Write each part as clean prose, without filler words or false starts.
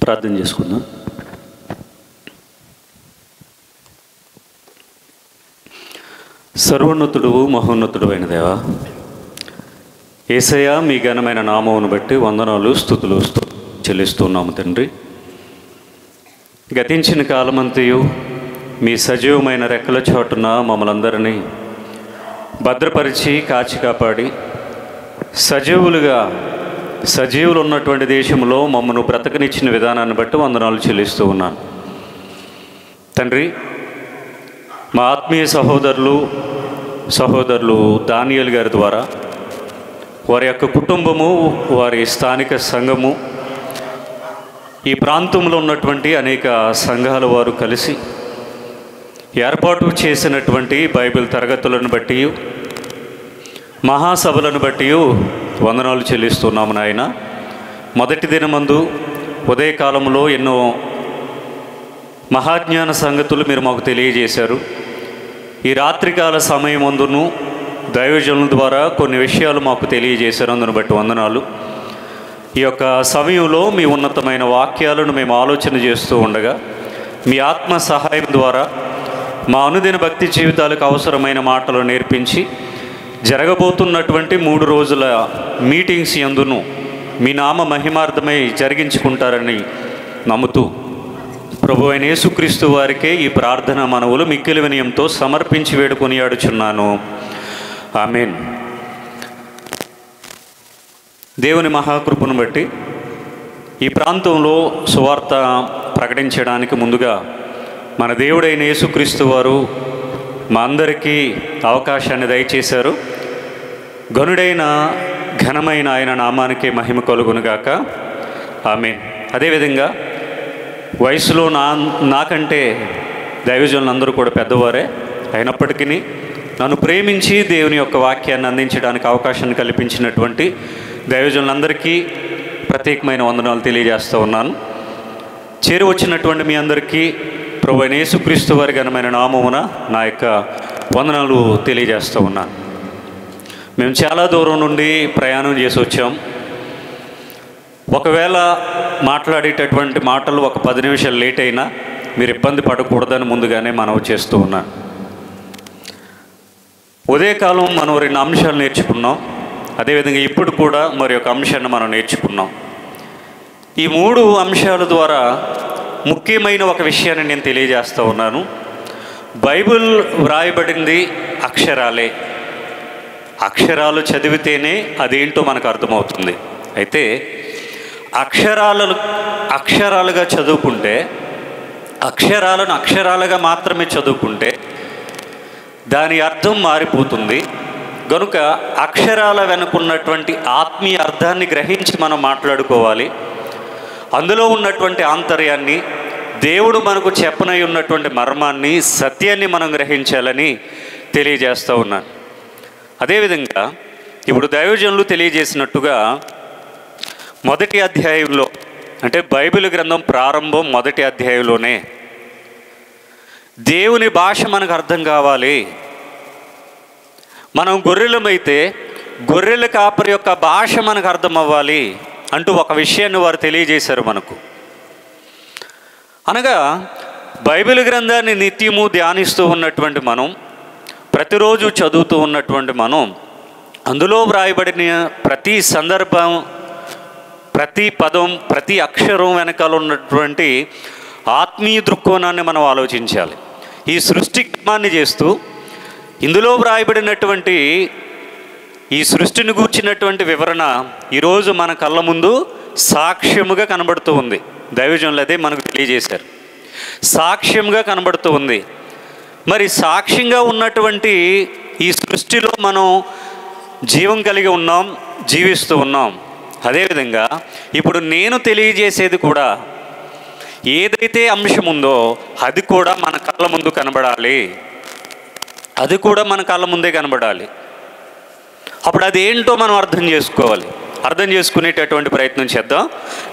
ప్రార్థన చేసుకుందాం. సర్వోన్నతుడు మహోన్నతుడు అయిన దేవా, యేసయ్య, మీ ఘనమైన నామమును బట్టి వందనాలు స్తుతులు చెల్లిస్తున్నాము తండ్రి. గతించిన కాలమంతయు మీ సజీవమైన రెక్కల చోటున మమ్మల్ందరినీ భద్రపరిచి కాచి కాపాడి సజీవులు ఉన్నటువంటి దేశంలో మమ్మను బ్రతకనిచ్చిన విధానాన్ని బట్టి వందనాలు చెల్లిస్తూ ఉన్నాను తండ్రి. మా ఆత్మీయ సహోదరులు దానియేలు గారి ద్వారా వారి యొక్క కుటుంబము, వారి స్థానిక సంఘము, ఈ ప్రాంతంలో ఉన్నటువంటి అనేక సంఘాల వారు కలిసి ఏర్పాటు చేసినటువంటి బైబిల్ తరగతులను బట్టి, మహాసభలను బట్టి వందనాలు చెల్లిస్తున్నాము నాయన. మొదటి దినమందు ఉదయకాలంలో ఎన్నో మహాజ్ఞాన సంగతులు మీరు మాకు తెలియజేశారు. ఈ రాత్రికాల సమయమందును దైవజనుల ద్వారా కొన్ని విషయాలు మాకు తెలియజేశారు. అందును బట్టి వందనాలు. ఈ యొక్క సమయంలో మీ ఉన్నతమైన వాక్యాలను మేము ఆలోచన చేస్తూ ఉండగా మీ ఆత్మ సహాయం ద్వారా మా అనుదిన భక్తి జీవితాలకు అవసరమైన మాటలు నేర్పించి జరగబోతున్నటువంటి 3 రోజుల మీటింగ్స్ యందును మీ నామ మహిమార్థమై జరిగించుకుంటారని నమ్ముతూ ప్రభు అయిన యేసుక్రీస్తు వారికే ఈ ప్రార్థన మనవులు మిక్కిలి వినయంతో సమర్పించి వేడుకొనియాడుచున్నాను. ఆమేన్. దేవుని మహాకృపను బట్టి ఈ ప్రాంతంలో సువార్త ప్రకటించడానికి ముందుగా మన దేవుడైన యేసుక్రీస్తు వారు మా అందరికీ అవకాశాన్ని దయచేశారు. గనుడైన ఘనమైన ఆయన నామానికి మహిమ కలుగునుగాక. ఆమేన్. అదేవిధంగా వయసులో నాకంటే దైవజనులందరూ కూడా పెద్దవారే అయినప్పటికీ నన్ను ప్రేమించి దేవుని యొక్క వాక్యాన్ని అందించడానికి అవకాశాన్ని కల్పించినటువంటి దైవజనులందరికీ ప్రత్యేకమైన వందనాలు తెలియజేస్తూ ఉన్నాను. చేరి వచ్చినటువంటి మీ అందరికీ ప్రభువైన యేసుక్రీస్తు వారి ఘనమైన నామమున నా యొక్క వందనాలు తెలియజేస్తూ ఉన్నాను. మేము చాలా దూరం నుండి ప్రయాణం చేసి వచ్చాం. ఒకవేళ మాట్లాడేటటువంటి మాటలు ఒక 10 నిమిషాలు లేట్ అయినా మీరు ఇబ్బంది పడకూడదని ముందుగానే మనవి చేస్తూ ఉన్నాను. ఉదయకాలం మనం 2 అంశాలు నేర్చుకున్నాం. అదేవిధంగా ఇప్పుడు కూడా మరి ఒక అంశాన్ని మనం నేర్చుకున్నాం. ఈ 3 అంశాల ద్వారా ముఖ్యమైన ఒక విషయాన్ని నేను తెలియజేస్తూ ఉన్నాను. బైబిల్ వ్రాయబడింది అక్షరాలే. అక్షరాలు చదివితేనే అదేంటో మనకు అర్థమవుతుంది. అయితే అక్షరాలుగా చదువుకుంటే, అక్షరాలను అక్షరాలుగా మాత్రమే చదువుకుంటే దాని అర్థం మారిపోతుంది. కనుక అక్షరాల వెనుకున్నటువంటి ఆత్మీయ అర్థాన్ని గ్రహించి మనం మాట్లాడుకోవాలి. అందులో ఉన్నటువంటి ఆంతర్యాన్ని, దేవుడు మనకు చెప్పనై ఉన్నటువంటి మర్మాన్ని, సత్యాన్ని మనం గ్రహించాలని తెలియజేస్తూ ఉన్నాను. అదేవిధంగా ఇప్పుడు దైవజనులు తెలియజేసినట్టుగా మొదటి అధ్యాయంలో, అంటే బైబిల్ గ్రంథం ప్రారంభం మొదటి అధ్యాయంలోనే దేవుని భాష మనకు అర్థం కావాలి. మనం గొర్రెలమైతే గొర్రెల కాపరి యొక్క భాష మనకు అర్థం అవ్వాలి అంటూ ఒక విషయాన్ని వారు తెలియజేశారు మనకు. అనగా బైబిల్ గ్రంథాన్ని నిత్యము ధ్యానిస్తూ ఉన్నటువంటి మనం, ప్రతిరోజు చదువుతూ ఉన్నటువంటి మనం, అందులో వ్రాయబడిన ప్రతి సందర్భం, ప్రతి పదం, ప్రతి అక్షరం వెనకాల ఉన్నటువంటి ఆత్మీయ దృక్కోణాన్ని మనం ఆలోచించాలి. ఈ సృష్టి క్రమాన్ని చేస్తూ ఇందులో వ్రాయబడినటువంటి ఈ సృష్టిని గూర్చినటువంటి వివరణ ఈరోజు మన కళ్ళ ముందు సాక్ష్యముగా కనబడుతూ ఉంది. దైవజనులు అదే మనకు తెలియజేశారు. సాక్ష్యంగా కనబడుతూ ఉంది. మరి సాక్ష్యంగా ఉన్నటువంటి ఈ సృష్టిలో మనం జీవం కలిగి ఉన్నాం, జీవిస్తూ ఉన్నాం. అదేవిధంగా ఇప్పుడు నేను తెలియజేసేది కూడా ఏదైతే అంశం ఉందో అది కూడా మన కళ్ళ ముందు కనబడాలి. అది కూడా మన కళ్ళ ముందే కనబడాలి. అప్పుడు అదేంటో మనం అర్థం చేసుకోవాలి. అర్థం చేసుకునేటటువంటి ప్రయత్నం చేద్దాం.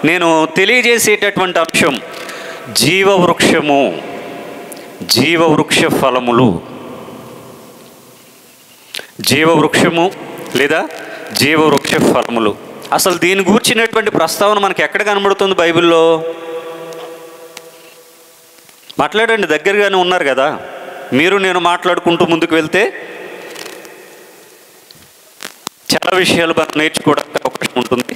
నేను తెలియజేసేటటువంటి అంశం జీవవృక్షము, జీవవృక్ష ఫలములు. జీవవృక్షము లేదా జీవవృక్ష ఫలములు. అసలు దీని గూర్చినటువంటి ప్రస్తావన మనకి ఎక్కడ కనబడుతుంది బైబిల్లో? మాట్లాడండి, దగ్గరగానే ఉన్నారు కదా. మీరు నేను మాట్లాడుకుంటూ ముందుకు వెళ్తే చాలా విషయాలు మనం నేర్చుకోవడానికి అవకాశం ఉంటుంది.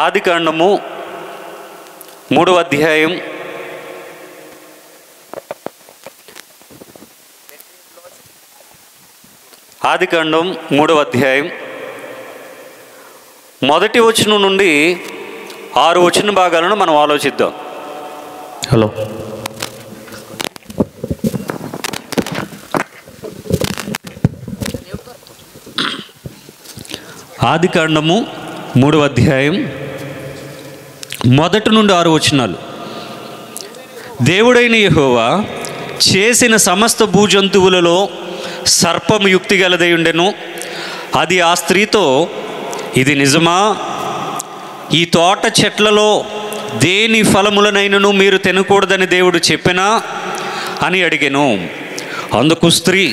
ఆదికాండము 3వ అధ్యాయం ఆదికాండం 3వ అధ్యాయం మొదటి వచనం నుండి 6 వచన భాగాలను మనం ఆలోచిద్దాం. హలో, ఆదికాండము 3వ అధ్యాయం మొదటి నుండి 6 వచనాలు. దేవుడైన యెహోవా చేసిన సమస్త భూజంతువులలో సర్పము యుక్తి గలదై ఉండెను. అది ఆ స్త్రీతో, ఇది నిజమా? ఈ తోట చెట్లలో దేని ఫలములనైనను మీరు తినకూడదని దేవుడు చెప్పినా అని అడిగెను. అందుకు స్త్రీ,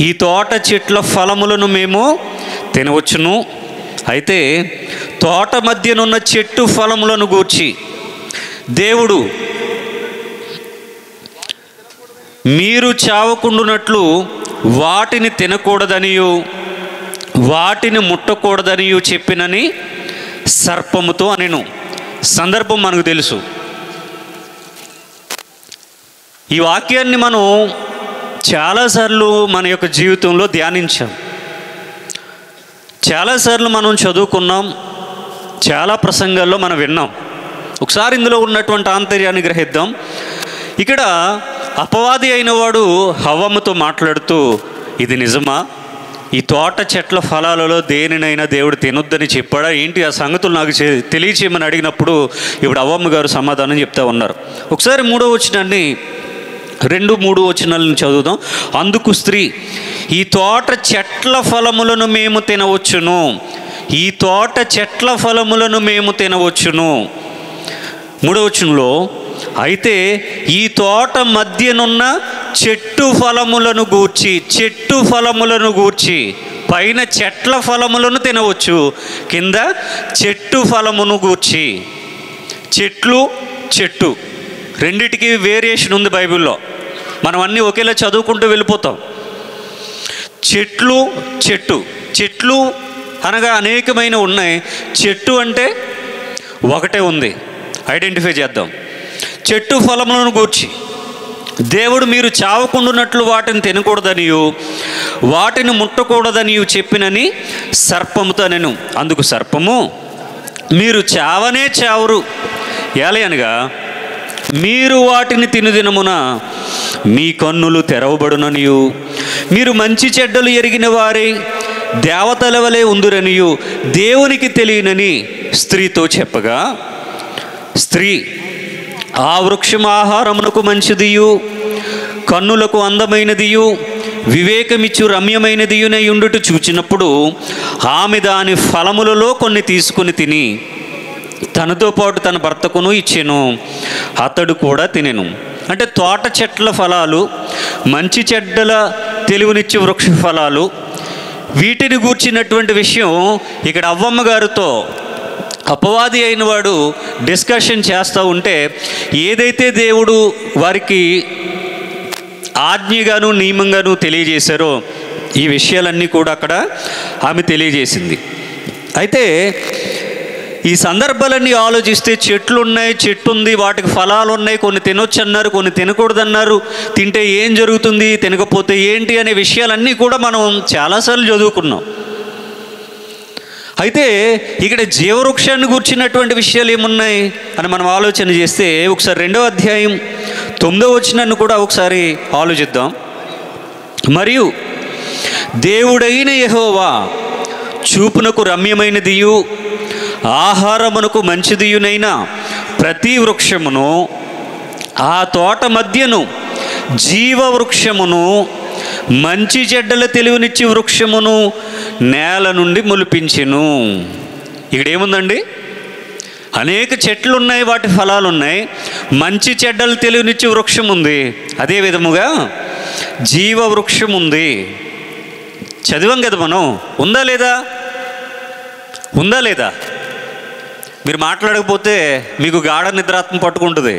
ఈ తోట చెట్ల ఫలములను మేము తినవచ్చును. అయితే తోట మధ్యనున్న చెట్టు ఫలములను గూర్చి దేవుడు మీరు చావకుండునట్లు వాటిని తినకూడదనియు వాటిని ముట్టకూడదనియు చెప్పినని సర్పముతో అనెను. సందర్భం మనకు తెలుసు. ఈ వాక్యాన్ని మనం చాలాసార్లు మన యొక్క జీవితంలో ధ్యానించాం, చాలాసార్లు మనం చదువుకున్నాం, చాలా ప్రసంగాల్లో మనం విన్నాం. ఒకసారి ఇందులో ఉన్నటువంటి ఆంతర్యాన్ని గ్రహిద్దాం. ఇక్కడ అపవాది అయిన వాడు హవ్వమ్మతో మాట్లాడుతూ, ఇది నిజమా? ఈ తోట చెట్ల ఫలాలలో దేనినైనా దేవుడు తినొద్దని చెప్పాడా ఏంటి? ఆ సంగతులు నాకు తెలియచేయమని అడిగినప్పుడు ఇప్పుడు హవ్వమ్మ గారు సమాధానం చెప్తా ఉన్నారు. ఒకసారి 3వ వచనాన్ని 2-3 వచనాలను చదువుదాం. అందుకు స్త్రీ, ఈ తోట చెట్ల ఫలములను మేము తినవచ్చును. ఈ తోట చెట్ల ఫలములను మేము తినవచ్చును. 3వ వచనంలో, అయితే ఈ తోట మధ్యనున్న చెట్టు ఫలములను గూర్చి పైన చెట్ల ఫలములను తినవచ్చు, కింద చెట్టు ఫలమును గూర్చి. చెట్టు రెండిటికి వేరియేషన్ ఉంది బైబిల్లో. మనం అన్నీ ఒకేలా చదువుకుంటూ వెళ్ళిపోతాం. చెట్లు అనగా అనేకమైన ఉన్నాయి. చెట్టు అంటే ఒకటే ఉంది, ఐడెంటిఫై చేద్దాం. చెట్టు ఫలములను గూర్చి దేవుడు మీరు చావకుండునట్లు వాటిని తినకూడదనియు వాటిని ముట్టకూడదనియు చెప్పినని సర్పముతో అనెను. అందుకు సర్పము, మీరు చావనే చావరు, ఏలయనగా మీరు వాటిని తినుదినమున మీ కన్నులు తెరవబడుననియు మీరు మంచి చెడ్డలు ఎరిగిన వారే దేవతల వలె ఉందురనియు దేవునికి తెలియనని స్త్రీతో చెప్పగా, స్త్రీ, ఆ వృక్షం ఆహారమునకు మంచిదియు కన్నులకు అందమైనదియు వివేకమిచ్చు రమ్యమైనదియునై ఉండుట చూచినప్పుడు ఆమె దాని ఫలములలో కొన్ని తీసుకుని తిని తనతో పాటు తన భర్తకును ఇచ్చెను. అతడు కూడా తినెను. అంటే తోట చెట్ల ఫలాలు, మంచి చెడ్డల తెలివినిచ్చే వృక్ష ఫలాలు, వీటిని గూర్చినటువంటి విషయం ఇక్కడ అవ్వమ్మ గారితో అపవాది అయిన వాడు డిస్కషన్ చేస్తూ ఉంటే, ఏదైతే దేవుడు వారికి ఆజ్ఞగాను నియమంగాను తెలియజేశారో ఈ విషయాలన్నీ కూడా అక్కడ ఆమె తెలియజేసింది. అయితే ఈ సందర్భాలన్నీ ఆలోచిస్తే చెట్లు ఉన్నాయి, చెట్టు ఉంది, వాటికి ఫలాలు ఉన్నాయి, కొన్ని తినొచ్చు అన్నారు, కొన్ని తినకూడదన్నారు, తింటే ఏం జరుగుతుంది, తినకపోతే ఏంటి అనే విషయాలన్నీ కూడా మనం చాలాసార్లు చదువుకున్నాం. అయితే ఇక్కడ జీవవృక్షాన్ని గూర్చినటువంటి విషయాలు ఏమున్నాయి అని మనం ఆలోచన చేస్తే ఒకసారి 2వ అధ్యాయం 9వ వచనాన్ని కూడా ఒకసారి ఆలోచిద్దాం. మరియు దేవుడైన యెహోవా చూపునకు రమ్యమైనదియు ఆహారమునకు మంచిదియునైన ప్రతి వృక్షమును ఆ తోట మధ్యను జీవవృక్షమును మంచి చెడ్డల తెలివినిచ్చి వృక్షమును నేల నుండి మొలిపించెను. ఇక్కడ ఏముందండి? అనేక చెట్లు ఉన్నాయి, వాటి ఫలాలు ఉన్నాయి, మంచి చెడ్డలు తెలివినిచ్చి వృక్షం ఉంది, అదే విధముగా జీవవృక్షం ఉంది. చదివాం కదా మనం. ఉందా లేదా? మీరు మాట్లాడకపోతే మీకు గాఢ నిద్రాత్మ పట్టుకుంటుంది.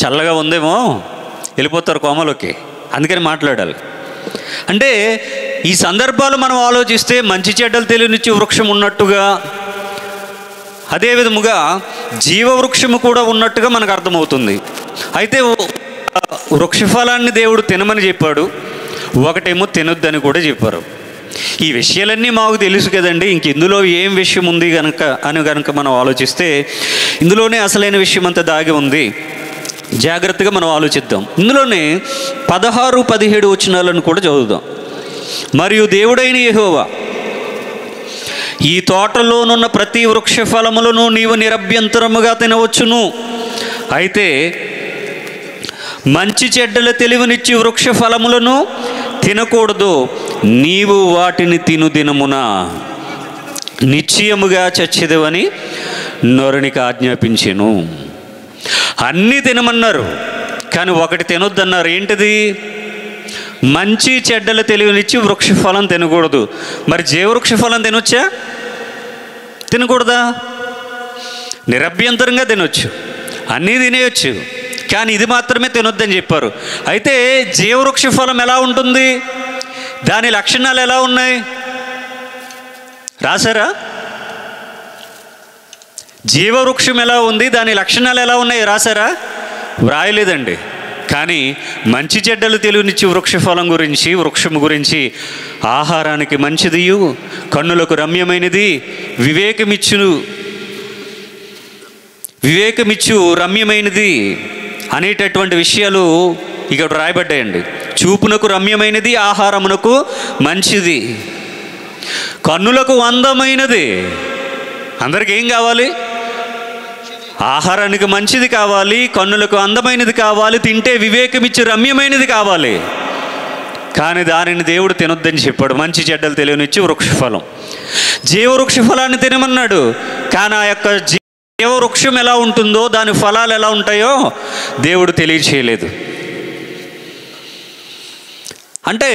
చల్లగా ఉందేమో వెళ్ళిపోతారు కోమలోకి, అందుకని మాట్లాడాలి. అంటే ఈ సందర్భాలు మనం ఆలోచిస్తే మంచి చెడ్డలు తెలియనిచ్చే వృక్షం ఉన్నట్టుగా, అదే విధముగా జీవవృక్షము కూడా ఉన్నట్టుగా మనకు అర్థమవుతుంది. అయితే వృక్షఫలాన్ని దేవుడు తినమని చెప్పాడు, ఒకటేమో తినొద్దని కూడా చెప్పారు. ఈ విషయాలన్నీ మాకు తెలుసు కదండి, ఇంక ఇందులో ఏం విషయం ఉంది కనుక మనం ఆలోచిస్తే ఇందులోనే అసలైన విషయం అంతా దాగి ఉంది. జాగ్రత్తగా మనం ఆలోచిద్దాం. ఇందులోనే 16, 17 వచనాలను కూడా చదువుదాం. మరియు దేవుడైన యెహోవా, ఈ తోటలోనున్న ప్రతి వృక్ష ఫలములను నీవు నిరభ్యంతరముగా తినవచ్చును. అయితే మంచి చెడ్డల తెలివినిచ్చి వృక్ష ఫలములను తినకూడదు. నీవు వాటిని తిను దినమున నిశ్చయముగా చచ్చెదవని నరునికి ఆజ్ఞాపించెను. అన్నీ తినమన్నారు, కానీ ఒకటి తినొద్దన్నారు. ఏంటిది? మంచి చెడ్డల తెలివినిచ్చి వృక్ష ఫలం తినకూడదు. మరి జీవవృక్ష ఫలం తినొచ్చా? తినకూడదా? నిరభ్యంతరంగా తినొచ్చు, అన్నీ తినేయచ్చు, కానీ ఇది మాత్రమే తినొద్దని చెప్పారు. అయితే జీవవృక్ష ఫలం ఎలా ఉంటుంది, దాని లక్షణాలు ఎలా ఉన్నాయి రాశారా? జీవవృక్షం ఎలా ఉంది, దాని లక్షణాలు ఎలా ఉన్నాయి రాశారా? వ్రాయలేదండి. కానీ మంచి చెడ్డలు తెలివినిచ్చి వృక్షఫలం గురించి, వృక్షము గురించి, ఆహారానికి మంచిదియు, కన్నులకు రమ్యమైనది, వివేకమిచ్చు రమ్యమైనది అనేటటువంటి విషయాలు ఇక్కడ రాయబడ్డాయండి. చూపునకు రమ్యమైనది, ఆహారమునకు మంచిది, కన్నులకు అందమైనది. అందరికి ఏం కావాలి? ఆహారానికి మంచిది కావాలి, కన్నులకు అందమైనది కావాలి, తింటే వివేకమిచ్చి రమ్యమైనది కావాలి. కానీ దానిని దేవుడు తినొద్దని చెప్పాడు. మంచి చెడ్డలు తెలియనిచ్చి వృక్షఫలం, జీవవృక్ష ఫలాన్ని తినమన్నాడు. కానీ ఆ యొక్క జీవవృక్షం ఎలా ఉంటుందో, దాని ఫలాలు ఎలా ఉంటాయో దేవుడు తెలియచేయలేదు. అంటే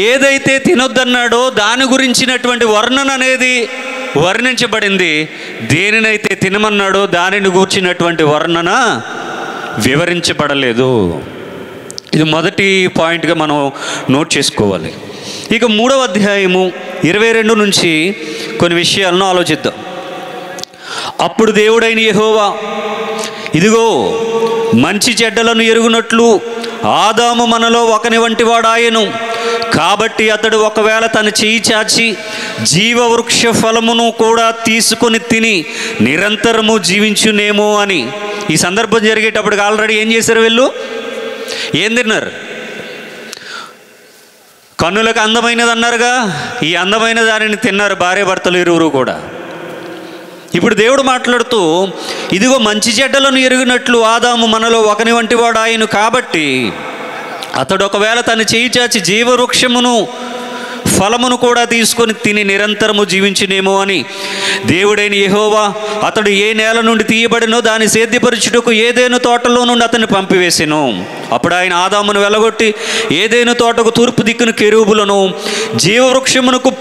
ఏదైతే తినొద్దన్నాడో దాని గురించినటువంటి వర్ణన అనేది వర్ణించబడింది. దేనినైతే తినమన్నాడో దానిని గూర్చినటువంటి వర్ణన వివరించబడలేదు. ఇది మొదటి పాయింట్గా మనం నోట్ చేసుకోవాలి. ఇక 3వ అధ్యాయము 22 నుంచి కొన్ని విషయాలను ఆలోచిద్దాం. అప్పుడు దేవుడైన యెహోవా, ఇదిగో మంచి చెడ్డలను ఎరుగునట్లు ఆదాము మనలో ఒకని వంటి వాడాయను. కాబట్టి అతడు ఒకవేళ తన చేయి చాచి జీవవృక్ష ఫలమును కూడా తీసుకొని తిని నిరంతరము జీవించునేమో అని. ఈ సందర్భం జరిగేటప్పటికి ఆల్రెడీ ఏం చేశారు వీళ్ళు? ఏం తిన్నారు? కన్నులకు అందమైనది అన్నారుగా, ఈ అందమైన దానిని తిన్నారు భార్యాభర్తలు ఇరువురు కూడా. ఇప్పుడు దేవుడు మాట్లాడుతూ, ఇదిగో మంచి చెడ్డలను ఎరిగినట్లు ఆదాము మనలో ఒకని వంటి వాడు ఆయన. కాబట్టి అతడు ఒకవేళ తన చేయి చాచి జీవవృక్షమును ఫలమును కూడా తీసుకొని తిని నిరంతరము జీవించునేమో అని. దేవుడైన యెహోవా అతడు ఏ నేల నుండి తీయబడినో దాన్ని సేద్యపరచుటకు ఏదేను తోటలో నుండి అతన్ని పంపివేసెను. అప్పుడు ఆయన ఆదామును వెలగొట్టి ఏదేను తోటకు తూర్పు దిక్కును కెరూబులను, జీవవృక్షమునకు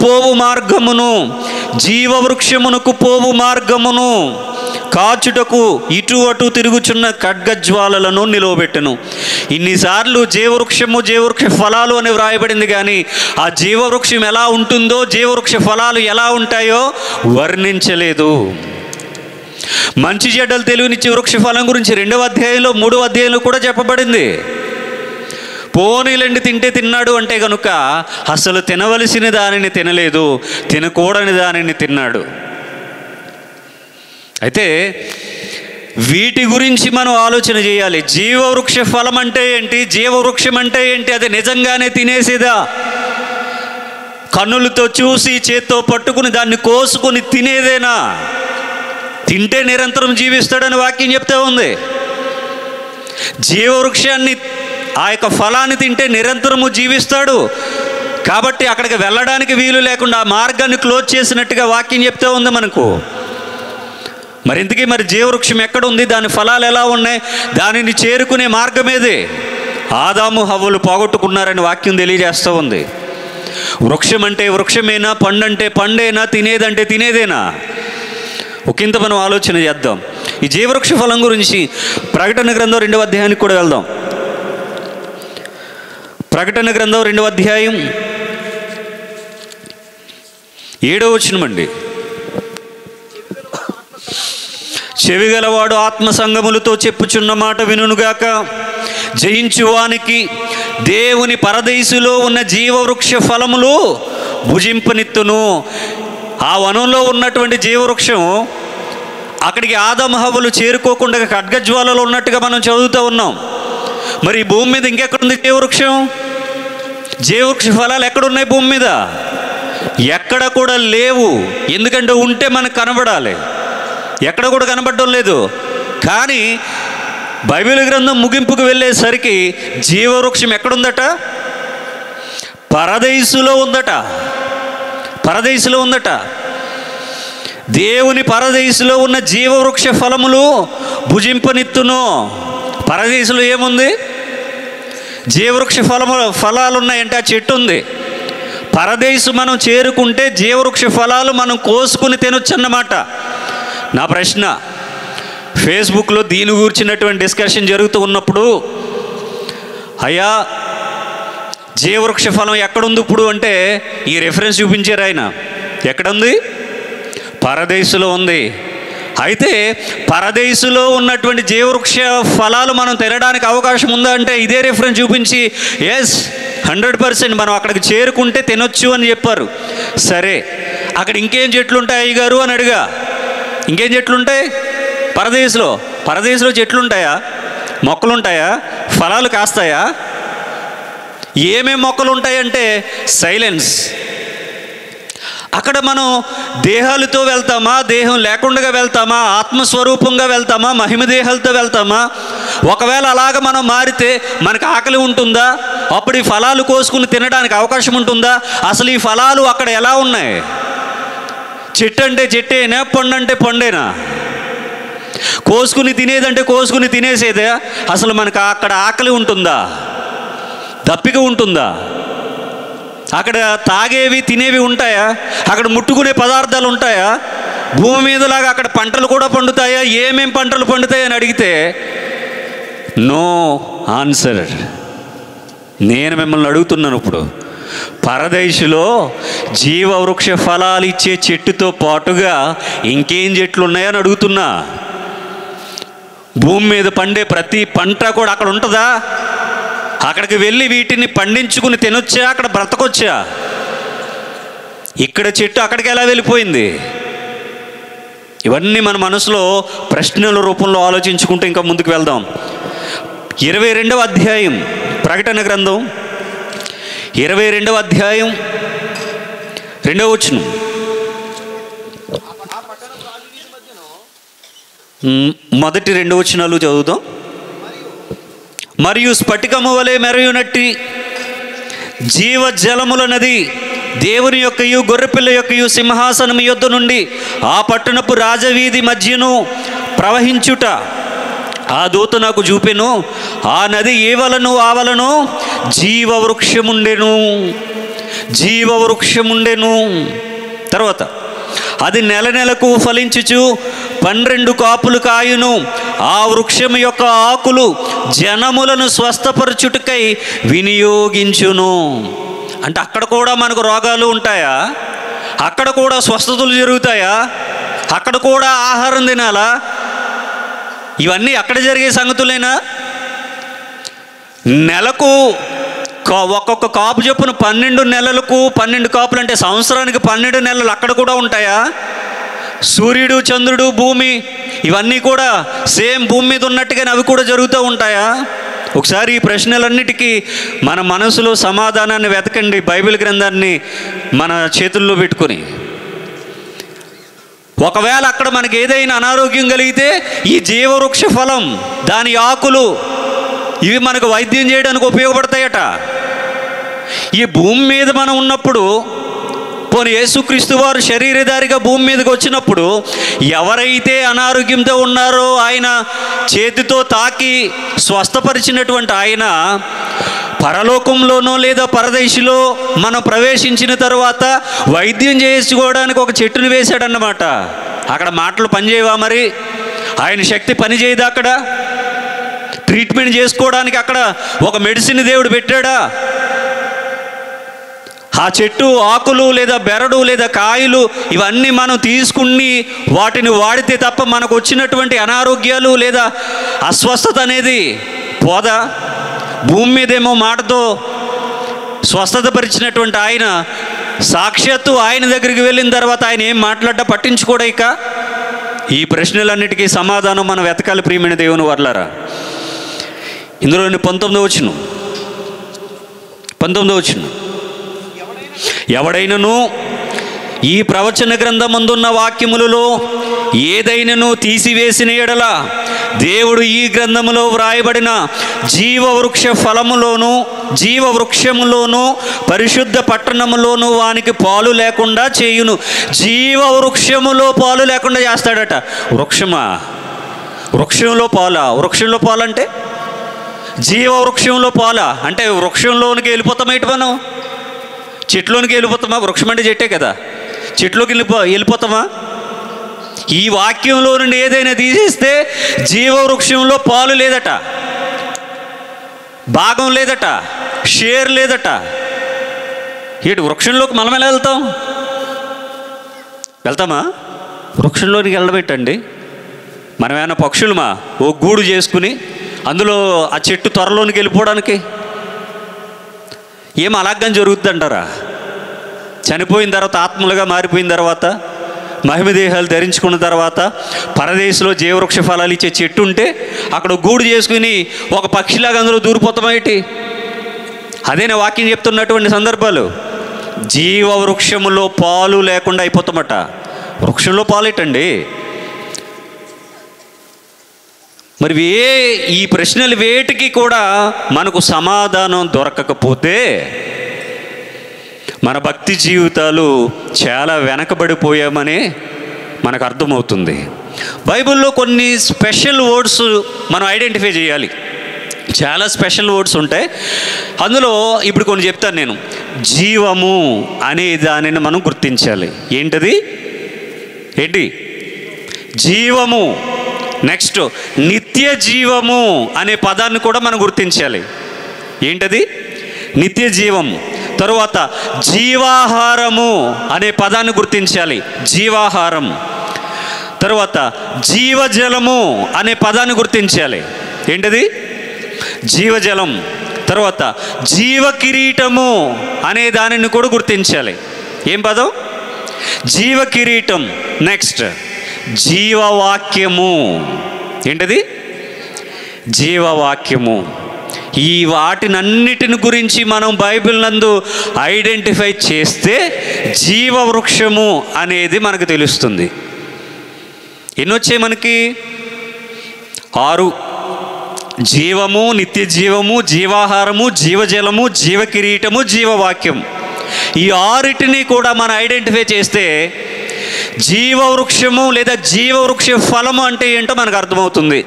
పోవు మార్గమును కాచుటకు ఇటు అటు తిరుగుచున్న ఖడ్గజ్వాలలను నిలవబెట్టెను. ఇన్నిసార్లు జీవవృక్ష ఫలాలు అని వ్రాయబడింది, కానీ ఆ జీవవృక్షం ఎలా ఉంటుందో, జీవవృక్ష ఫలాలు ఎలా ఉంటాయో వర్ణించలేదు. మంచి చెడ్డలు తెలివినిచ్చే వృక్ష ఫలం గురించి 2వ అధ్యాయంలో 3వ అధ్యాయంలో కూడా చెప్పబడింది. పోనీలండి తింటే తిన్నాడు అంటే కనుక అసలు తినవలసిన దానిని తినలేదు, తినకూడని దానిని తిన్నాడు. అయితే వీటి గురించి మనం ఆలోచన చేయాలి. జీవవృక్ష ఫలం అంటే ఏంటి, జీవవృక్షం అంటే ఏంటి? అది నిజంగానే తినేసేదా? కన్నులతో చూసి చేత్తో పట్టుకుని దాన్ని కోసుకొని తినేదేనా? తింటే నిరంతరం జీవిస్తాడని వాక్యం చెప్తే ఉంది. జీవవృక్షాన్ని, ఆ యొక్క ఫలాన్ని తింటే నిరంతరము జీవిస్తాడు. కాబట్టి అక్కడికి వెళ్ళడానికి వీలు లేకుండా ఆ మార్గాన్ని క్లోజ్ చేసినట్టుగా వాక్యం చెప్తే ఉంది మనకు. మరి ఇంతకీ జీవవృక్షం ఎక్కడ ఉంది, దాని ఫలాలు ఎలా ఉన్నాయి, దానిని చేరుకునే మార్గం ఏది? ఆదాము హవ్వలు పోగొట్టుకున్నారని వాక్యం తెలియజేస్తూ ఉంది. వృక్షం అంటే వృక్షమేనా, పండు అంటే పండేనా, తినేదంటే తినేదేనా? ఒకంత మనం ఆలోచన చేద్దాం. ఈ జీవవృక్ష ఫలం గురించి ప్రకటన గ్రంథం 2వ అధ్యాయానికి కూడా వెళ్దాం. ప్రకటన గ్రంథం 2వ అధ్యాయం 7వ వచనం అండి. చెవిగలవాడు ఆత్మ సంగములతో చెప్పుచున్న మాట వినుగాక. జయించువానికి దేవుని పరదేశులో ఉన్న జీవవృక్ష ఫలములు భుజింపనిత్తును. ఆ వనంలో ఉన్నటువంటి జీవవృక్షం అక్కడికి ఆదాము హవ్వలు చేరుకోకుండా ఖడ్గజ్వాలలో ఉన్నట్టుగా మనం చదువుతూ ఉన్నాం. మరి ఈ భూమి మీద ఇంకెక్కడుంది జీవవృక్షం? జీవవృక్ష ఫలాలు ఎక్కడున్నాయి భూమి మీద? ఎక్కడ కూడా లేవు. ఎందుకంటే ఉంటే మనకు కనబడాలి, ఎక్కడ కూడా కనబడడం లేదు. కానీ బైబిల్ గ్రంథం ముగింపుకు వెళ్ళేసరికి జీవవృక్షం ఎక్కడుందట? పరదేశులో ఉందట. పరదేశులో ఉందట. దేవుని పరదేశులో ఉన్న జీవవృక్ష ఫలములు భుజింపనిత్తును. పరదేశులో ఏముంది? జీవవృక్ష ఫలాలు ఉన్నాయంటే ఆ చెట్టు ఉంది. పరదేశు మనం చేరుకుంటే జీవవృక్ష ఫలాలు మనం కోసుకుని తినొచ్చు అన్నమాట. నా ప్రశ్న, ఫేస్బుక్లో దీని గురించినటువంటి డిస్కషన్ జరుగుతూ ఉన్నప్పుడు, అయ్యా జీవవృక్ష ఫలం ఎక్కడుంది ఇప్పుడు అంటే ఈ రెఫరెన్స్ చూపించారు ఆయన. ఎక్కడుంది? పరదేశులో ఉంది. అయితే పరదేశులో ఉన్నటువంటి జీవవృక్ష ఫలాలు మనం తినడానికి అవకాశం ఉందా అంటే ఇదే రెఫరెన్స్ చూపించి ఎస్ 100% మనం అక్కడికి చేరుకుంటే తినొచ్చు అని చెప్పారు. సరే, అక్కడ ఇంకేం చెట్లు ఉంటాయి అయ్యగారు అని అడిగా. ఇంకేం చెట్లు ఉంటాయి పరదేశులో? పరదేశులో చెట్లు ఉంటాయా? మొక్కలు ఉంటాయా? ఫలాలు కాస్తాయా? ఏమేం మొక్కలు ఉంటాయంటే సైలెన్స్. అక్కడ మనం దేహాలతో వెళ్తామా, దేహం లేకుండా వెళ్తామా, ఆత్మస్వరూపంగా వెళ్తామా, మహిమ దేహాలతో వెళ్తామా? ఒకవేళ అలాగ మనం మారితే మనకు ఆకలి ఉంటుందా? అప్పుడు ఈ ఫలాలు కోసుకుని తినడానికి అవకాశం ఉంటుందా? అసలు ఈ ఫలాలు అక్కడ ఎలా ఉన్నాయి? చెట్టు అంటే చెట్టేనా, పండు అంటే పండేనా? కోసుకుని తినేదంటే కోసుకుని తినేసేదే? అసలు మనకు అక్కడ ఆకలి ఉంటుందా? దప్పిక ఉంటుందా? అక్కడ తాగేవి తినేవి ఉంటాయా? అక్కడ ముట్టుకునే పదార్థాలు ఉంటాయా? భూమి మీదలాగా అక్కడ పంటలు కూడా పండుతాయా? ఏమేం పంటలు పండుతాయని అడిగితే నో ఆన్సర్. నేను మిమ్మల్ని అడుగుతున్నాను ఇప్పుడు, పరదేశులో జీవవృక్ష ఫలాలు ఇచ్చే చెట్టుతో పాటుగా ఇంకేం చెట్లు ఉన్నాయని అడుగుతున్నా. భూమి మీద పండే ప్రతి పంట కూడా అక్కడ ఉంటుందా? అక్కడికి వెళ్ళి వీటిని పండించుకుని తినొచ్చా? అక్కడ బ్రతకొచ్చా? ఇక్కడ చెట్టు అక్కడికి ఎలా వెళ్ళిపోయింది? ఇవన్నీ మన మనసులో ప్రశ్నల రూపంలో ఆలోచించుకుంటూ ఇంకా ముందుకు వెళ్దాం. 22వ అధ్యాయం ప్రకటన గ్రంథం 22వ అధ్యాయం 2వ వచనం. మొదటి 2 వచనాలు చదువుతాం. మరియు స్ఫటికము వలె మెరయునట్టి జీవజలముల నది దేవుని యొక్కయు గొర్రెపిల్ల యొక్కయు సింహాసనము యొద్ద నుండి ఆ పట్టణపు రాజవీధి మధ్యను ప్రవహించుట ఆ దూత నాకు చూపెను. ఆ నది ఏవలను ఆవలను జీవవృక్షముండెను. జీవవృక్షముండెను. తర్వాత అది నెల నెలకు ఫలించుచు 12 కాపులు కాయును. ఆ వృక్షము యొక్క ఆకులు జనములను స్వస్థపరచుటకై వినియోగించును. అంటే అక్కడ కూడా మనకు రోగాలు ఉంటాయా? అక్కడ కూడా స్వస్థతలు జరుగుతాయా? అక్కడ కూడా ఆహారం తినాలా? ఇవన్నీ అక్కడ జరిగే సంగతులేనా? నెలకు ఒక్కొక్క కాపు చొప్పున 12 నెలలకు 12 కాపులు అంటే సంవత్సరానికి 12 నెలలు అక్కడ కూడా ఉంటాయా? సూర్యుడు, చంద్రుడు, భూమి ఇవన్నీ కూడా సేమ్ భూమి మీద ఉన్నట్టుగానే అవి కూడా జరుగుతూ ఉంటాయా? ఒకసారి ఈ ప్రశ్నలన్నిటికీ మన మనసులో సమాధానాన్ని వెతకండి. బైబిల్ గ్రంథాన్ని మన చేతుల్లో పెట్టుకొని ఒకవేళ అక్కడ మనకి ఏదైనా అనారోగ్యం కలిగితే ఈ జీవవృక్ష ఫలం, దాని ఆకులు ఇవి మనకు వైద్యం చేయడానికి ఉపయోగపడతాయట. ఈ భూమి మీద మనం ఉన్నప్పుడు, పోనీ యేసుక్రీస్తు వారు శరీరధారిగా భూమి మీదకి వచ్చినప్పుడు ఎవరైతే అనారోగ్యంతో ఉన్నారో ఆయన చేతితో తాకి స్వస్థపరిచినటువంటి ఆయన పరలోకంలోనో లేదా పరదేశిలో మనం ప్రవేశించిన తర్వాత వైద్యం చేసుకోవడానికి ఒక చెట్టును వేశాడన్నమాట. అక్కడ మాటలు పనిచేయవా? మరి ఆయన శక్తి పనిచేయదా? అక్కడ ట్రీట్మెంట్ చేసుకోవడానికి అక్కడ ఒక మెడిసిన్ దేవుడు పెట్టాడా? ఆ చెట్టు ఆకులు లేదా బెరడు లేదా కాయలు ఇవన్నీ మనం తీసుకుని వాటిని వాడితే తప్ప మనకు వచ్చినటువంటి అనారోగ్యాలు లేదా అస్వస్థత అనేది పోదా? భూమి మీదేమో మాటతో స్వస్థత పరిచినటువంటి ఆయన సాక్షాత్తు ఆయన దగ్గరికి వెళ్ళిన తర్వాత ఆయన ఏం మాట్లాడ్డా పట్టించుకోడా? ఇక ఈ ప్రశ్నలన్నిటికీ సమాధానం మనం వెతకాలి ప్రియమైన దేవుని వర్లారా. ఇందులోని 19వ వచనం, ఎవడైనను ఈ ప్రవచన గ్రంథమందున్న వాక్యములలో ఏదైనను తీసివేసిన ఎడల దేవుడు ఈ గ్రంథములో వ్రాయబడిన జీవవృక్షములోను పరిశుద్ధ పట్టణములోను వానికి పాలు లేకుండా చేయును. జీవవృక్షములో పాలు లేకుండా చేస్తాడట. వృక్షంలో పాలంటే జీవవృక్షంలో పాలా అంటే వృక్షంలోనికి వెళ్ళిపోతామేంటి? మనం చెట్లోనికి వెళ్ళిపోతామా? వృక్షం అంటే చెట్టే కదా, చెట్లోకి వెళ్ళిపోతామా? ఈ వాక్యంలో నుండి ఏదైనా తీసేస్తే జీవవృక్షంలో పాలు లేదట, భాగం లేదట, షేర్ లేదట. ఇటు వృక్షంలోకి మనం ఎలా వెళ్తామా? వృక్షంలోనికి వెళ్ళబెట్టండి. మనమేమైనా పక్షులమా ఓ గూడు చేసుకుని అందులో ఆ చెట్టు త్వరలోనికి వెళ్ళిపోవడానికి? ఏం అలాగని జరుగుతుంది అంటారా? చనిపోయిన తర్వాత ఆత్మలుగా మారిపోయిన తర్వాత మహిమదేహాలు ధరించుకున్న తర్వాత పరదేశంలో జీవవృక్ష ఫలాలు ఇచ్చే చెట్టు ఉంటే అక్కడ గూడు చేసుకుని ఒక పక్షిలాగా అందులో దూరిపోతామేంటి? అదేనా వాక్యం చెప్తున్నటువంటి సందర్భాలు? జీవవృక్షములో పాలు లేకుండా అయిపోతామట. వృక్షంలో పాలేటండి. మరి ఈ ప్రశ్నలు వేటికి కూడా మనకు సమాధానం దొరకకపోతే మన భక్తి జీవితాలు చాలా వెనకబడిపోయామని మనకు అర్థమవుతుంది. బైబిల్లో కొన్ని స్పెషల్ వర్డ్స్ మనం ఐడెంటిఫై చేయాలి. చాలా స్పెషల్ వర్డ్స్ ఉంటాయి. అందులో ఇప్పుడు కొన్ని చెప్తాను నేను. జీవము అనే దానిని మనం గుర్తించాలి. ఏంటి జీవము. నెక్స్ట్ నిత్య జీవము అనే పదాన్ని కూడా మనం గుర్తించాలి. ఏంటది? నిత్య జీవము. తరువాత జీవాహారము అనే పదాన్ని గుర్తించాలి. జీవాహారం. తరువాత జీవజలము అనే పదాన్ని గుర్తించాలి. ఏంటది? జీవజలం. తర్వాత జీవ కిరీటము అనే దానిని కూడా గుర్తించాలి. ఏం పదం? జీవ కిరీటం. నెక్స్ట్ జీవవాక్యము. ఏంటది? జీవవాక్యము. ఈ వాటినన్నిటిని గురించి మనం బైబిల్ నందు ఐడెంటిఫై చేస్తే జీవవృక్షము అనేది మనకు తెలుస్తుంది. ఎన్నొచ్చాయి మనకి? 6. జీవము, నిత్య జీవము, జీవాహారము, జీవజలము, జీవకిరీటము, జీవవాక్యం. ఈ 6టిని కూడా మనం ఐడెంటిఫై చేస్తే జీవవృక్షము లేదా జీవవృక్ష ఫలము అంటే ఏంటో మనకు అర్థమవుతుంది.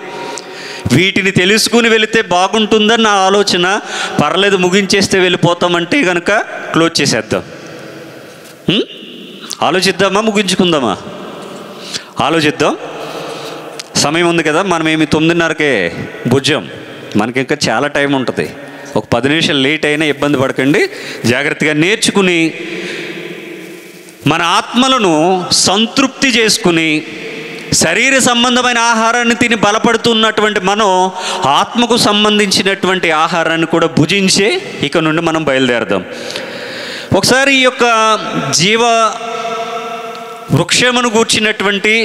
వీటిని తెలుసుకుని వెళితే బాగుంటుందని నా ఆలోచన. పర్లేదు ముగించేస్తే వెళ్ళిపోతామంటే కనుక క్లోజ్ చేసేద్దాం. ఆలోచిద్దామా? ముగించుకుందామా? ఆలోచిద్దాం. సమయం ఉంది కదా. మనమేమి 9:30కే భుజం. మనకి ఇంకా చాలా టైం ఉంటుంది. ఒక 10 నిమిషాలు లేట్ అయినా ఇబ్బంది పడకండి. జాగ్రత్తగా నేర్చుకుని మన ఆత్మలను సంతృప్తి చేసుకుని శరీర సంబంధమైన ఆహారాన్ని తిని బలపడుతున్నటువంటి మనం ఆత్మకు సంబంధించినటువంటి ఆహారాన్ని కూడా భుజించే ఇక నుండి మనం బయలుదేరదాం. ఒకసారి ఈ యొక్క జీవ వృక్షమును గూర్చినటువంటి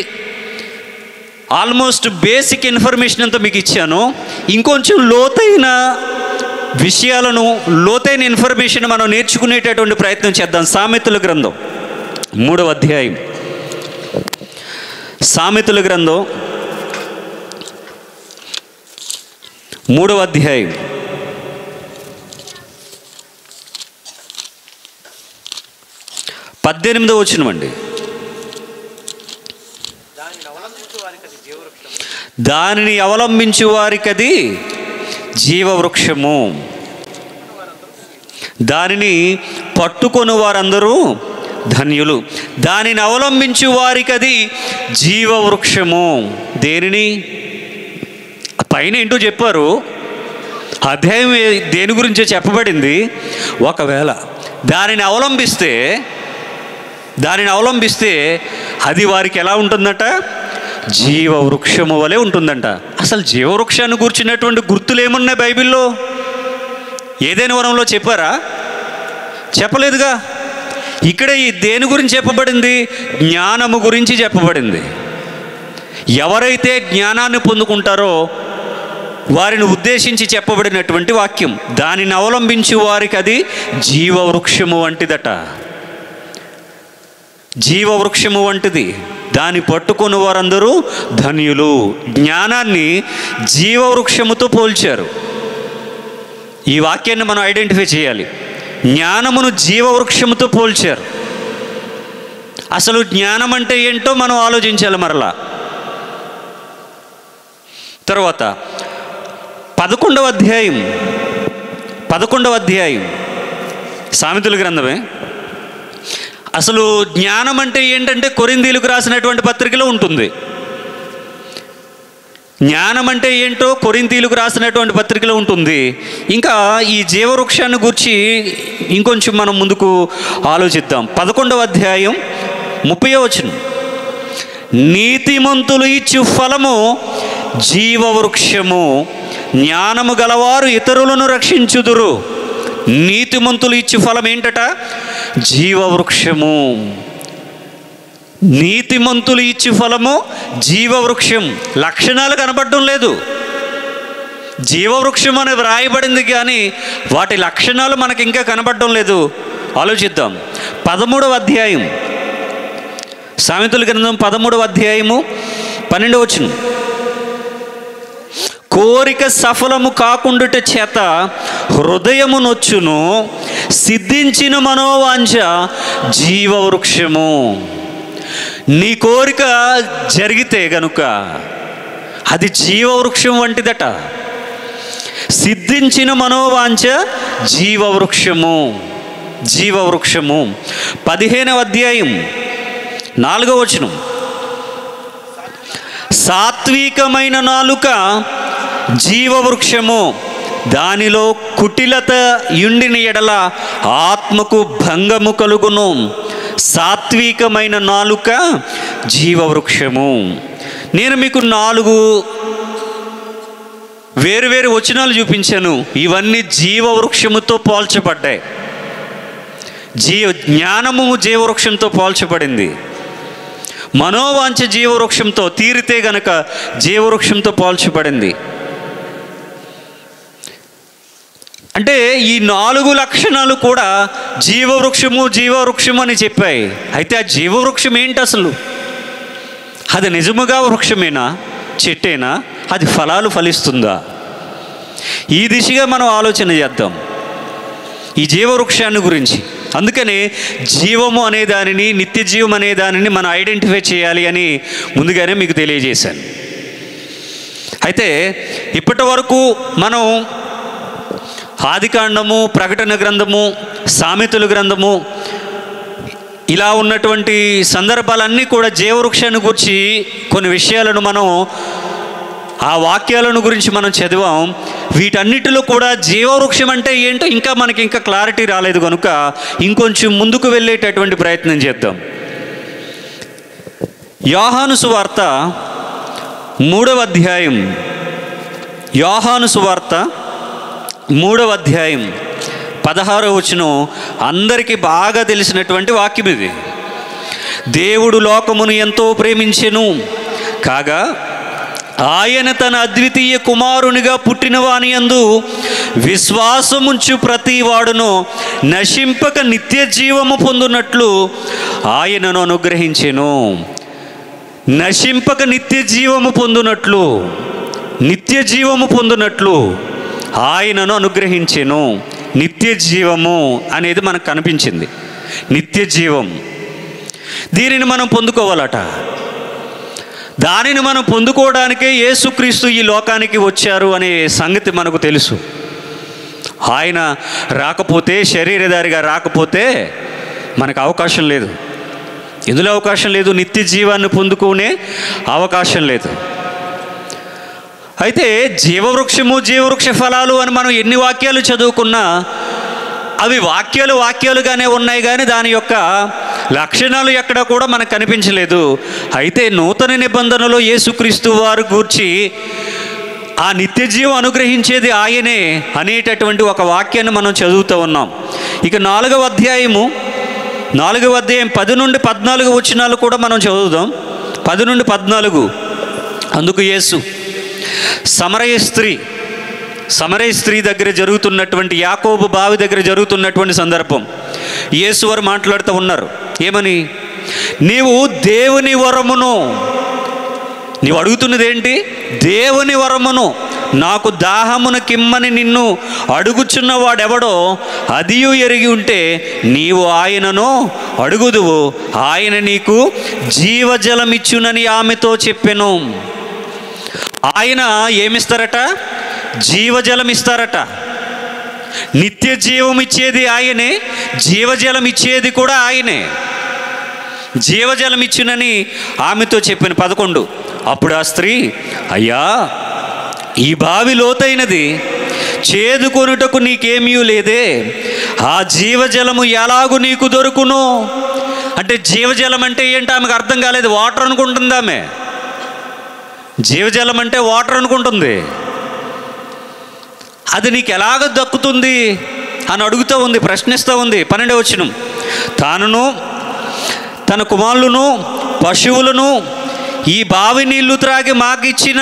ఆల్మోస్ట్ బేసిక్ ఇన్ఫర్మేషన్ అంతా మీకు ఇచ్చాను. ఇంకొంచెం లోతైన విషయాలను, లోతైన ఇన్ఫర్మేషన్ మనం నేర్చుకునేటటువంటి ప్రయత్నం చేద్దాం. సామెతల గ్రంథం 3వ అధ్యాయం. సామెతల గ్రంథం 3వ అధ్యాయం 18వ వచనం అండి. దానిని అవలంబించు వారికి అది జీవవృక్షము. దానిని పట్టుకొని వారందరూ ధన్యులు. దానిని అవలంబించు వారికి అది జీవవృక్షము. దేనిని పైన ఏంటో చెప్పారు, అధ్యాయం దేని గురించో చెప్పబడింది. ఒకవేళ దానిని అవలంబిస్తే అది వారికి ఎలా ఉంటుందట? జీవవృక్షము వలె ఉంటుందంట. అసలు జీవవృక్షాన్ని కూర్చున్నటువంటి గుర్తులు ఏమున్నాయి బైబిల్లో? ఏదైనా వరంలో చెప్పారా? చెప్పలేదుగా. ఇక్కడ ఈ దేని గురించి చెప్పబడింది? జ్ఞానము గురించి చెప్పబడింది. ఎవరైతే జ్ఞానాన్ని పొందుకుంటారో వారిని ఉద్దేశించి చెప్పబడినటువంటి వాక్యం. దానిని అవలంబించి వారికి అది జీవవృక్షము వంటిదట. జీవవృక్షము వంటిది. దాన్ని పట్టుకొని వారందరూ ధన్యులు. జ్ఞానాన్ని జీవవృక్షముతో పోల్చారు. ఈ వాక్యాన్ని మనం ఐడెంటిఫై చేయాలి. జ్ఞానమును జీవవృక్షముతో పోల్చారు. అసలు జ్ఞానం అంటే ఏంటో మనం ఆలోచించాలి మరలా. తర్వాత 11వ అధ్యాయం సామెతల గ్రంథమే. అసలు జ్ఞానం అంటే ఏంటంటే కొరింథీయులకు రాసినటువంటి పత్రికలో ఉంటుంది. జ్ఞానం అంటే ఏంటో కొరింథీయులకు రాసినటువంటి పత్రికలో ఉంటుంది. ఇంకా ఈ జీవవృక్షాన్ని గురించి ఇంకొంచెం మనం ముందుకు ఆలోచిద్దాం. 11వ అధ్యాయం 30వ వచనం. నీతిమంతులు ఇచ్చు ఫలము జీవవృక్షము, జ్ఞానము గలవారు ఇతరులను రక్షించుదురు. నీతిమంతులు ఇచ్చు ఫలం ఏంటట? జీవవృక్షము. నీతిమంతులు ఇచ్చు ఫలము జీవవృక్షం. లక్షణాలు కనబడడం లేదు. జీవవృక్షం అనేది రాయబడింది కానీ వాటి లక్షణాలు మనకి ఇంకా కనబడడం లేదు. ఆలోచిద్దాం. 13వ అధ్యాయం సామెతల గ్రంథం 13వ అధ్యాయము 12వ వచనం. కోరిక సఫలము కాకుండుట చేత హృదయము నొచ్చును, సిద్ధించిన మనోవాంఛ జీవవృక్షము. నీ కోరిక జరిగితే గనుక అది జీవవృక్షం వంటిదట. సిద్ధించిన మనోవాంఛ జీవవృక్షము. 15వ అధ్యాయం 4వ వచనం. సాత్వికమైన నాలుక జీవవృక్షము, దానిలో కుటిలత యుండిన ఎడల ఆత్మకు భంగము కలుగును. సాత్వికమైన నాలుక జీవవృక్షము. నేను మీకు 4 వేరు వచనాలు చూపించాను. ఇవన్నీ జీవవృక్షముతో పోల్చబడ్డాయి. జ్ఞానము జీవవృక్షంతో పోల్చబడింది. మనోవాంఛ జీవవృక్షంతో, తీరితే గనక జీవవృక్షంతో పోల్చబడింది. అంటే ఈ 4 లక్షణాలు కూడా జీవవృక్షము అని చెప్పాయి. అయితే ఆ జీవవృక్షం ఏంటి అసలు? అది నిజముగా వృక్షమేనా, చెట్టేనా? అది ఫలాలు ఫలిస్తుందా? ఈ దిశగా మనం ఆలోచన చేద్దాం ఈ జీవవృక్షాన్ని గురించి. అందుకని జీవము అనే దానిని, నిత్య జీవం అనే దానిని మనం ఐడెంటిఫై చేయాలి అని ముందుగానే మీకు తెలియజేశాను. అయితే ఇప్పటి వరకు మనం ఆదికాండము, ప్రకటన గ్రంథము, సామెతల గ్రంథము ఇలా ఉన్నటువంటి సందర్భాలన్నీ కూడా జీవవృక్షాన్ని గురించి కొన్ని విషయాలను మనం, ఆ వాక్యాలను గురించి మనం చదివాం. వీటన్నిటిలో కూడా జీవవృక్షం అంటే ఏంటో ఇంకా మనకి ఇంకా క్లారిటీ రాలేదు కనుక ఇంకొంచెం ముందుకు వెళ్ళేటటువంటి ప్రయత్నం చేద్దాం. యోహాను సువార్త 3వ అధ్యాయం, యోహాను సువార్త 3వ అధ్యాయం 16వ వచనం అందరికీ బాగా తెలిసినటువంటి వాక్యం ఇది. దేవుడు లోకమును ఎంతో ప్రేమించెను కాగా ఆయన తన అద్వితీయ కుమారునిగా పుట్టిన వాని యందు విశ్వాసముంచు ప్రతి వాడును నశింపక నిత్య జీవము పొందునట్లు ఆయనను అనుగ్రహించెను. నశింపక నిత్య జీవము పొందునట్లు ఆయనను అనుగ్రహించెను. నిత్య జీవము అనేది మనకు కనిపించింది. నిత్య జీవం, దీనిని మనం పొందుకోవాలట. దానిని మనం పొందుకోవడానికే యేసుక్రీస్తు ఈ లోకానికి వచ్చారు అనే సంగతి మనకు తెలుసు. ఆయన రాకపోతే, శరీరధారిగా రాకపోతే మనకు అవకాశం లేదు. ఎందులో అవకాశం లేదు? నిత్య జీవాన్ని పొందుకునే అవకాశం లేదు. అయితే జీవవృక్షము, జీవవృక్ష ఫలాలు అని మనం ఎన్ని వాక్యాలు చదువుకున్నా అవి వాక్యాలుగానే ఉన్నాయి, కానీ దాని యొక్క లక్షణాలు ఎక్కడ కూడా మనకు కనిపించలేదు. అయితే నూతన నిబంధనలో యేసుక్రీస్తు వారు గూర్చి ఆ నిత్య జీవం అనుగ్రహించేది ఆయనే అనేటటువంటి ఒక వాక్యాన్ని మనం చదువుతూ ఉన్నాం. ఇక 4వ అధ్యాయం 10 నుండి 14 వచనాలు కూడా మనం చదువుదాం. 10 నుండి 14. అందుకు యేసు సమరయ స్త్రీ దగ్గర జరుగుతున్నటువంటి, యాకోబు బావి దగ్గర జరుగుతున్నటువంటి సందర్భం. యేసు వారు మాట్లాడుతూ ఉన్నారు. ఏమని? నీవు దేవుని వరమును, నీవు అడుగుతున్నది ఏంటి? దేవుని వరమును, నాకు దాహమున కిమ్మని నిన్ను అడుగుచున్నవాడెవడో అదియు ఎరిగి ఉంటే నీవు ఆయనను అడుగుదువు, ఆయన నీకు జీవజలమిచ్చునని ఆమెతో చెప్పెను. ఆయన ఏమిస్తారట? జీవజలం ఇస్తారట. నిత్య జీవం ఇచ్చేది ఆయనే, జీవజలం ఇచ్చేది కూడా ఆయనే. జీవజలం ఇచ్చునని ఆమెతో చెప్పాను. 11. అప్పుడు ఆ స్త్రీ, అయ్యా, ఈ బావి లోతైనది, చేదుకొనుటకు నీకేమీ లేదే, ఆ జీవజలము ఎలాగు నీకు దొరుకును? అంటే జీవజలం అంటే ఏంటి ఆమెకు అర్థం కాలేదు. వాటర్ అనుకుంటుంది ఆమె. జీవజలం అంటే వాటర్ అనుకుంటుంది. అది నీకు ఎలాగ దక్కుతుంది అని అడుగుతూ ఉంది, ప్రశ్నిస్తూ ఉంది. 12వ వచనం. తానును తన కుమారులను పశువులను ఈ బావి నీళ్లు త్రాగి మాకిచ్చిన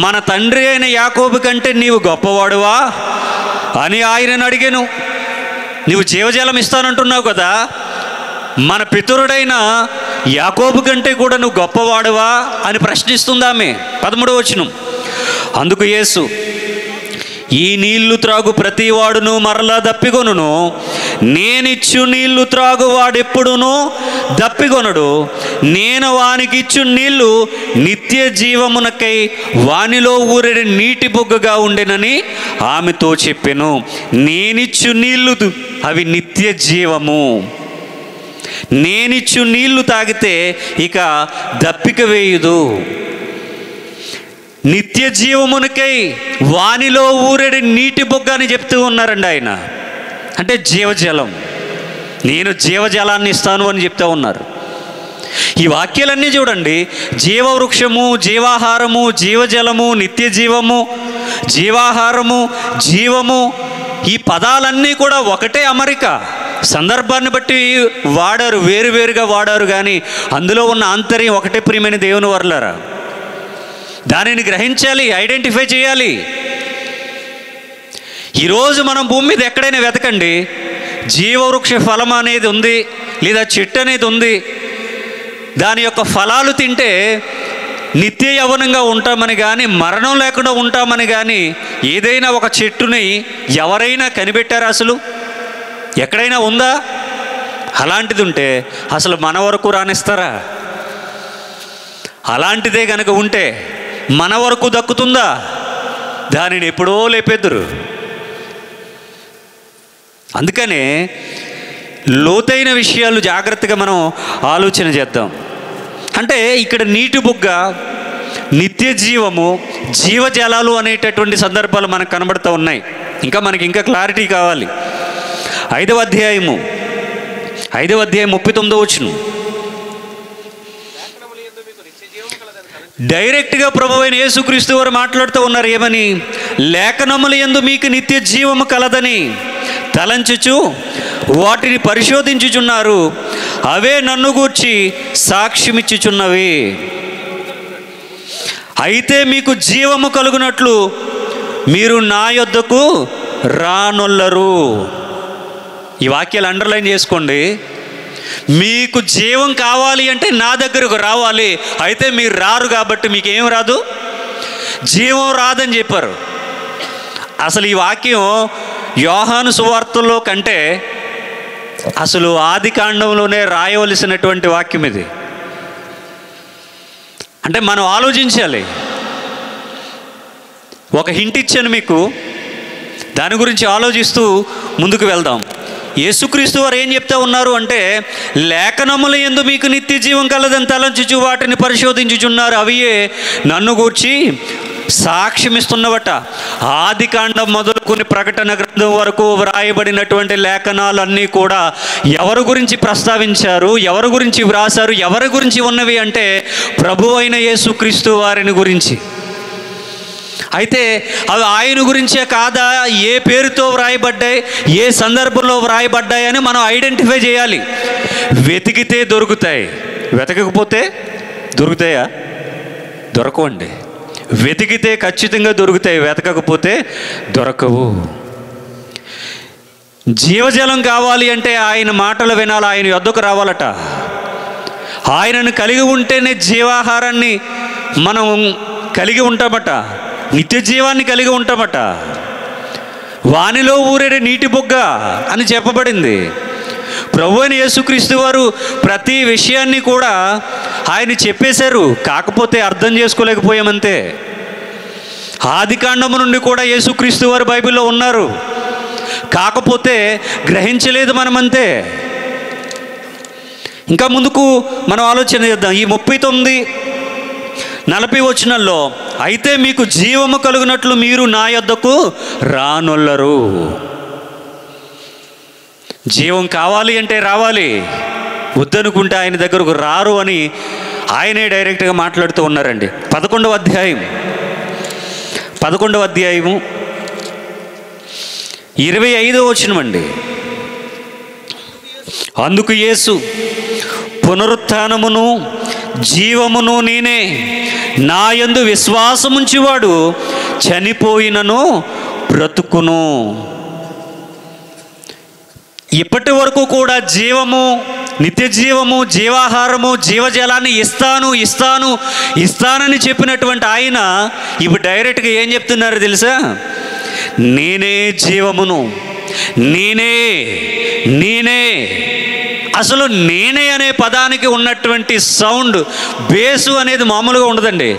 మన తండ్రి అయిన యాకోబు కంటే నీవు గొప్పవాడువా అని ఆయనను అడిగాను. నీవు జీవజలం ఇస్తానంటున్నావు కదా, మన పితరుడైన యాకోబు కంటే కూడా నువ్వు గొప్పవాడువా అని ప్రశ్నిస్తుందామె. 13వ వచనం. అందుకు యేసు, ఈ నీళ్లు త్రాగు ప్రతివాడును మరలా దప్పికొనును, నేనిచ్చు నీళ్లు త్రాగు వాడెప్పుడునూ దప్పికొనడు, నేను వానికిచ్చు నీళ్లు నిత్య జీవమునకై వానిలో ఊరెడి నీటి బొగ్గగా ఉండెనని ఆమెతో చెప్పెను. నేనిచ్చు నీళ్లు అవి నిత్య జీవము. నేనిచ్చు నీళ్లు తాగితే ఇక దప్పిక వేయుదు. నిత్య జీవమునకై వానిలో ఊరెడి నీటి బొగ్గ అని చెప్తూ ఉన్నారండి ఆయన. అంటే జీవజలం, నేను జీవజలాన్ని ఇస్తాను అని చెప్తూ ఉన్నారు. ఈ వాక్యాలన్నీ చూడండి, జీవవృక్షము, జీవాహారము, జీవజలము, నిత్య జీవము, జీవాహారము, జీవము, ఈ పదాలన్నీ కూడా ఒకటే అమరిక. సందర్భాన్ని బట్టి వాడారు, వేరువేరుగా వాడారు, కానీ అందులో ఉన్న ఆంతర్యం ఒకటే. ప్రియమైన దేవుని వర్లారా, దానిని గ్రహించాలి, ఐడెంటిఫై చేయాలి. ఈరోజు మనం భూమి మీద ఎక్కడైనా వెతకండి, జీవవృక్ష ఫలం అనేది ఉంది, లేదా చెట్టు అనేది ఉంది. దాని యొక్క ఫలాలు తింటే నిత్య యవ్వనంగా ఉంటామని కానీ, మరణం లేకుండా ఉంటామని కానీ ఏదైనా ఒక చెట్టుని ఎవరైనా కనిపెట్టారా? అసలు ఎక్కడైనా ఉందా? అలాంటిది ఉంటే అసలు మన వరకు రానిస్తారా? అలాంటిదే కనుక ఉంటే మన వరకు దక్కుతుందా? దానిని ఎప్పుడో లేపెద్దురు. అందుకనే లోతైన విషయాలు జాగ్రత్తగా మనం ఆలోచన చేద్దాం. అంటే ఇక్కడ నీటి బుగ్గ, నిత్య జీవము, జీవజలాలు అనేటటువంటి సందర్భాలు మనకు కనబడుతూ ఉన్నాయి. మనకి ఇంకా క్లారిటీ కావాలి. 5వ అధ్యాయం 39వ వచనం. డైరెక్ట్గా ప్రభువైన యేసుక్రీస్తు వారు మాట్లాడుతూ ఉన్నారు. ఏమని? లేఖనముల యందు మీకు నిత్య జీవము కలదని తలంచుచు వాటిని పరిశోధించుచున్నారు, అవే నన్ను గూర్చి సాక్ష్యమిచ్చుచున్నవి. అయితే మీకు జీవము కలుగునట్లు మీరు నా యొద్దకు రానొల్లరు. ఈ వాక్యాలు అండర్లైన్ చేసుకోండి. మీకు జీవం కావాలి అంటే నా దగ్గరకు రావాలి. అయితే మీరు రారు కాబట్టి మీకేం రాదు? జీవం రాదని చెప్పారు. అసలు ఈ వాక్యం యోహాను సువార్తల్లో కంటే అసలు ఆది కాండంలోనే రాయవలసినటువంటి వాక్యం ఇది. అంటే మనం ఆలోచించాలి. ఒక హింట్ ఇచ్చాను మీకు. దాని గురించి ఆలోచిస్తూ ముందుకు వెళ్దాం. యేసుక్రీస్తు వారు ఏం చెప్తా ఉన్నారు అంటే, లేఖనముల యందు మీకు నిత్య జీవం కలదని తలంచుచు వాటిని పరిశోధించుచున్నారు, అవియే నన్ను గూర్చి సాక్ష్యమిస్తున్నవట. ఆది కాండం మొదలుకొని ప్రకటన గ్రంథం వరకు వ్రాయబడినటువంటి లేఖనాలన్నీ కూడా ఎవరి గురించి ప్రస్తావించారు, ఎవరి గురించి వ్రాసారు, ఎవరి గురించి ఉన్నవి అంటే ప్రభువైన యేసుక్రీస్తు వారిని గురించి. అయితే అవి ఆయన గురించే కాదా, ఏ పేరుతో వ్రాయబడ్డాయి, ఏ సందర్భంలో వ్రాయబడ్డాయి అని మనం ఐడెంటిఫై చేయాలి. వెతికితే దొరుకుతాయి, వెతకకపోతే దొరుకుతాయా? దొరకవండి. వెతికితే ఖచ్చితంగా దొరుకుతాయి, వెతకకపోతే దొరకవు. జీవజలం కావాలి అంటే ఆయన మాటలు వినాలి, ఆయన యొద్దకు రావాలట. ఆయనను కలిగి ఉంటేనే జీవాహారాన్ని మనం కలిగి ఉంటామట, నిత్య జీవాన్ని కలిగి ఉంటామట. వానిలో ఊరేడే నీటి బొగ్గ అని చెప్పబడింది. ప్రభువైన యేసుక్రీస్తు వారు ప్రతి విషయాన్ని కూడా ఆయన చెప్పేశారు, కాకపోతే అర్థం చేసుకోలేకపోయామంతే. ఆది కాండము నుండి కూడా యేసుక్రీస్తు వారు బైబిల్లో ఉన్నారు, కాకపోతే గ్రహించలేదు మనమంతే. ఇంకా ముందుకు మనం ఆలోచన చేద్దాం. ఈ 39-40 వచనాల్లో, అయితే మీకు జీవము కలుగునట్లు మీరు నా యొద్దకు రానొల్లరు. జీవం కావాలి అంటే రావాలి, వద్దనుకుంటే ఆయన దగ్గరకు రారు అని ఆయనే డైరెక్ట్గా మాట్లాడుతూ ఉన్నారండి. 11వ అధ్యాయం 25వ వచనం అండి. అందుకు యేసు, పునరుత్థానమును జీవమును నేనే, నా యందు విశ్వాసముంచువాడు చనిపోయినను బ్రతుకును. ఇప్పటి వరకు కూడా జీవము, నిత్య జీవము, జీవాహారము, జీవజలాన్ని ఇస్తానని చెప్పినటువంటి ఆయన ఇప్పుడు డైరెక్ట్గా ఏం చెప్తున్నారు తెలుసా? నేనే జీవమును, నేనే. అసలు నేనే అనే పదానికి ఉన్నటువంటి సౌండ్, బేసు అనేది మామూలుగా ఉండదండి.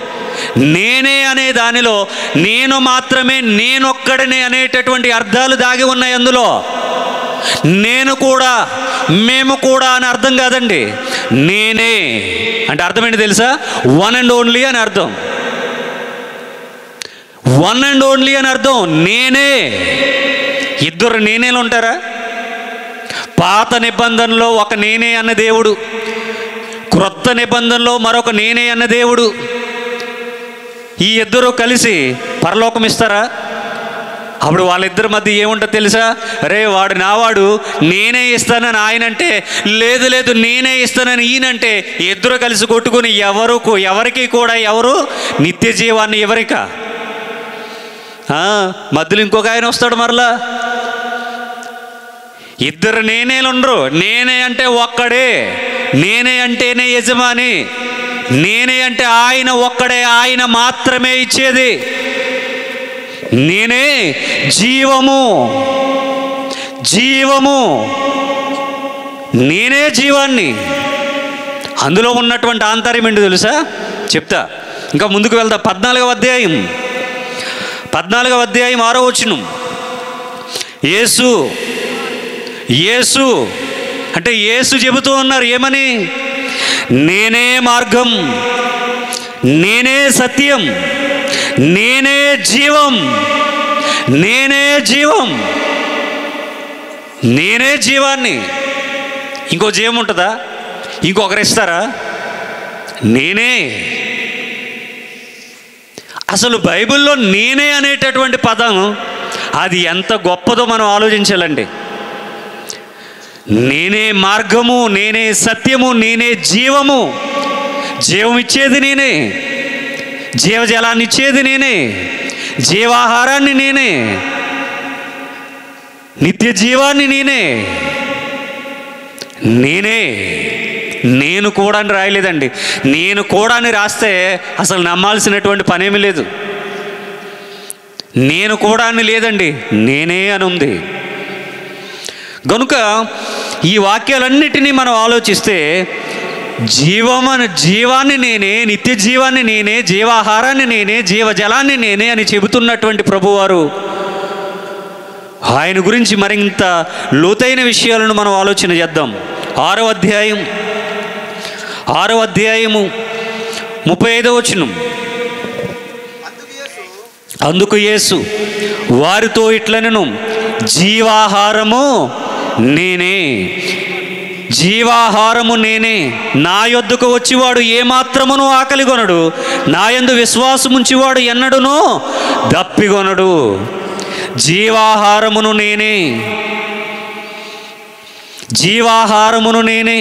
నేనే అనే దానిలో నేను మాత్రమే, నేనొక్కడనే అనేటటువంటి అర్థాలు దాగి ఉన్నాయి అందులో. నేను కూడా, మేము కూడా అని అర్థం కాదండి. నేనే అంటే అర్థం ఏంటి తెలుసా? వన్ అండ్ ఓన్లీ అని అర్థం. వన్ అండ్ ఓన్లీ అని అర్థం. నేనే. ఇద్దరు నేనేలు ఉంటారా? పాత నిబంధనలో ఒక నేనే అన్న దేవుడు, క్రొత్త నిబంధనలో మరొక నేనే అన్న దేవుడు. ఈ ఇద్దరు కలిసి పరలోకం ఇస్తారా? అప్పుడు వాళ్ళిద్దరి మధ్య ఏముంటుంది తెలుసా? రే వాడు నావాడు, నేనే ఇస్తానని ఆయన అంటే, లేదు నేనే ఇస్తానని ఈయనంటే, ఇద్దరు కలిసి కొట్టుకుని ఎవరికి కూడా ఎవరు నిత్య జీవాన్ని ఎవరిక మధ్యలో ఇంకొక ఆయన వస్తాడు మరలా. ఇద్దరు నేనేలు ఉండరు. నేనే అంటే ఒక్కడే, నేనే అంటేనే యజమాని, నేనే అంటే ఆయన ఒక్కడే, ఆయన మాత్రమే ఇచ్చేది. నేనే జీవము, నేనే జీవాన్ని. అందులో ఉన్నటువంటి ఆంతర్యం ఏంటి తెలుసా? చెప్తా. ఇంకా ముందుకు వెళ్తా. 14వ అధ్యాయం 6వ వచనం. యేసు అంటే యేసు చెబుతూ ఉన్నారు ఏమని? నేనే మార్గం, నేనే సత్యం, నేనే జీవం, నేనే జీవాన్ని. ఇంకో జీవం ఉంటుందా? ఇంకొకరు ఇస్తారా? నేనే. అసలు బైబిల్లో నేనే అనేటటువంటి పదం అది ఎంత గొప్పదో మనం ఆలోచించాలండి. నేనే మార్గము, నేనే సత్యము, నేనే జీవము. జీవం ఇచ్చేది నేనే, జీవజలాన్ని ఇచ్చేది నేనే, జీవాహారాన్ని నేనే, నిత్య జీవాన్ని నేనే. నేను కూడా అని రాయలేదండి. నేను కూడా అని రాస్తే అసలు నమ్మాల్సినటువంటి పనేమీ లేదు. నేను కూడా అని లేదండి, నేనే అని ఉంది. కనుక ఈ వాక్యాలన్నిటినీ మనం ఆలోచిస్తే జీవాన్ని నేనే, నిత్య జీవాన్ని నేనే, జీవాహారాన్ని నేనే, జీవజలాన్ని నేనే అని చెబుతున్నటువంటి ప్రభువారు ఆయన గురించి మరింత లోతైన విషయాలను మనం ఆలోచన చేద్దాం. 6వ అధ్యాయము 35వ వచనం. అందుకు యేసు వారితో ఇట్లనెను, జీవాహారము నేనే, జీవాహారము నేనే. నా యొద్దకు వచ్చివాడు ఏమాత్రమును ఆకలిగొనడు, నా యందు విశ్వాసముంచివాడు ఎన్నడునూ దప్పిగొనడు. జీవాహారమును నేనే, జీవాహారమును నేనే.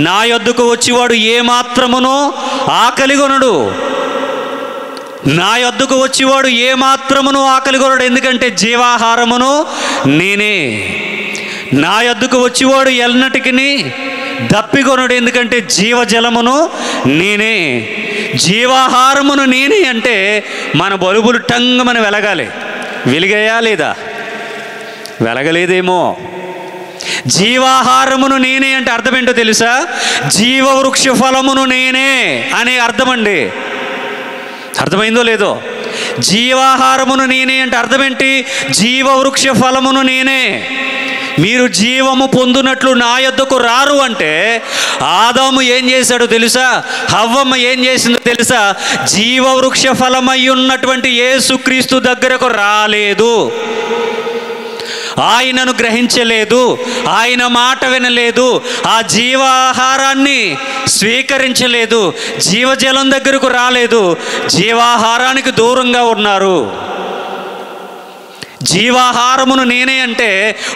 నా యొద్దకు వచ్చివాడు ఏమాత్రమును ఆకలిగొనడు, నా యొద్దకు వచ్చివాడు ఏమాత్రమును ఆకలిగొనడు. ఎందుకంటే జీవాహారమును నేనే. నా యొద్దకు వచ్చివాడు ఎన్నటికి దప్పిగొనడు, ఎందుకంటే జీవజలమును నేనే. జీవాహారమును నేనే అంటే మన బలుబులు టంగమని వెలగాలి. వెలిగాయా లేదా? వెలగలేదేమో. జీవాహారమును నేనే అంటే అర్థం ఏంటో తెలుసా? జీవవృక్ష ఫలమును నేనే అనే అర్థం అండి. అర్థమైందో లేదో? జీవాహారమును నేనే అంటే అర్థం ఏంటి? జీవవృక్ష ఫలమును నేనే. మీరు జీవము పొందునట్లు నా యొద్దకు రారు అంటే ఆదాము ఏం చేశాడో తెలుసా? హవ్వమ్మ ఏం చేసిందో తెలుసా? జీవవృక్ష ఫలమై ఉన్నటువంటి యేసుక్రీస్తు దగ్గరకు రాలేదు, ఆయనను గ్రహించలేదు, ఆయన మాట వినలేదు, ఆ జీవాహారాన్ని స్వీకరించలేదు, జీవజలం దగ్గరకు రాలేదు, జీవాహారానికి దూరంగా ఉన్నారు. జీవాహారమును నేనే అంటే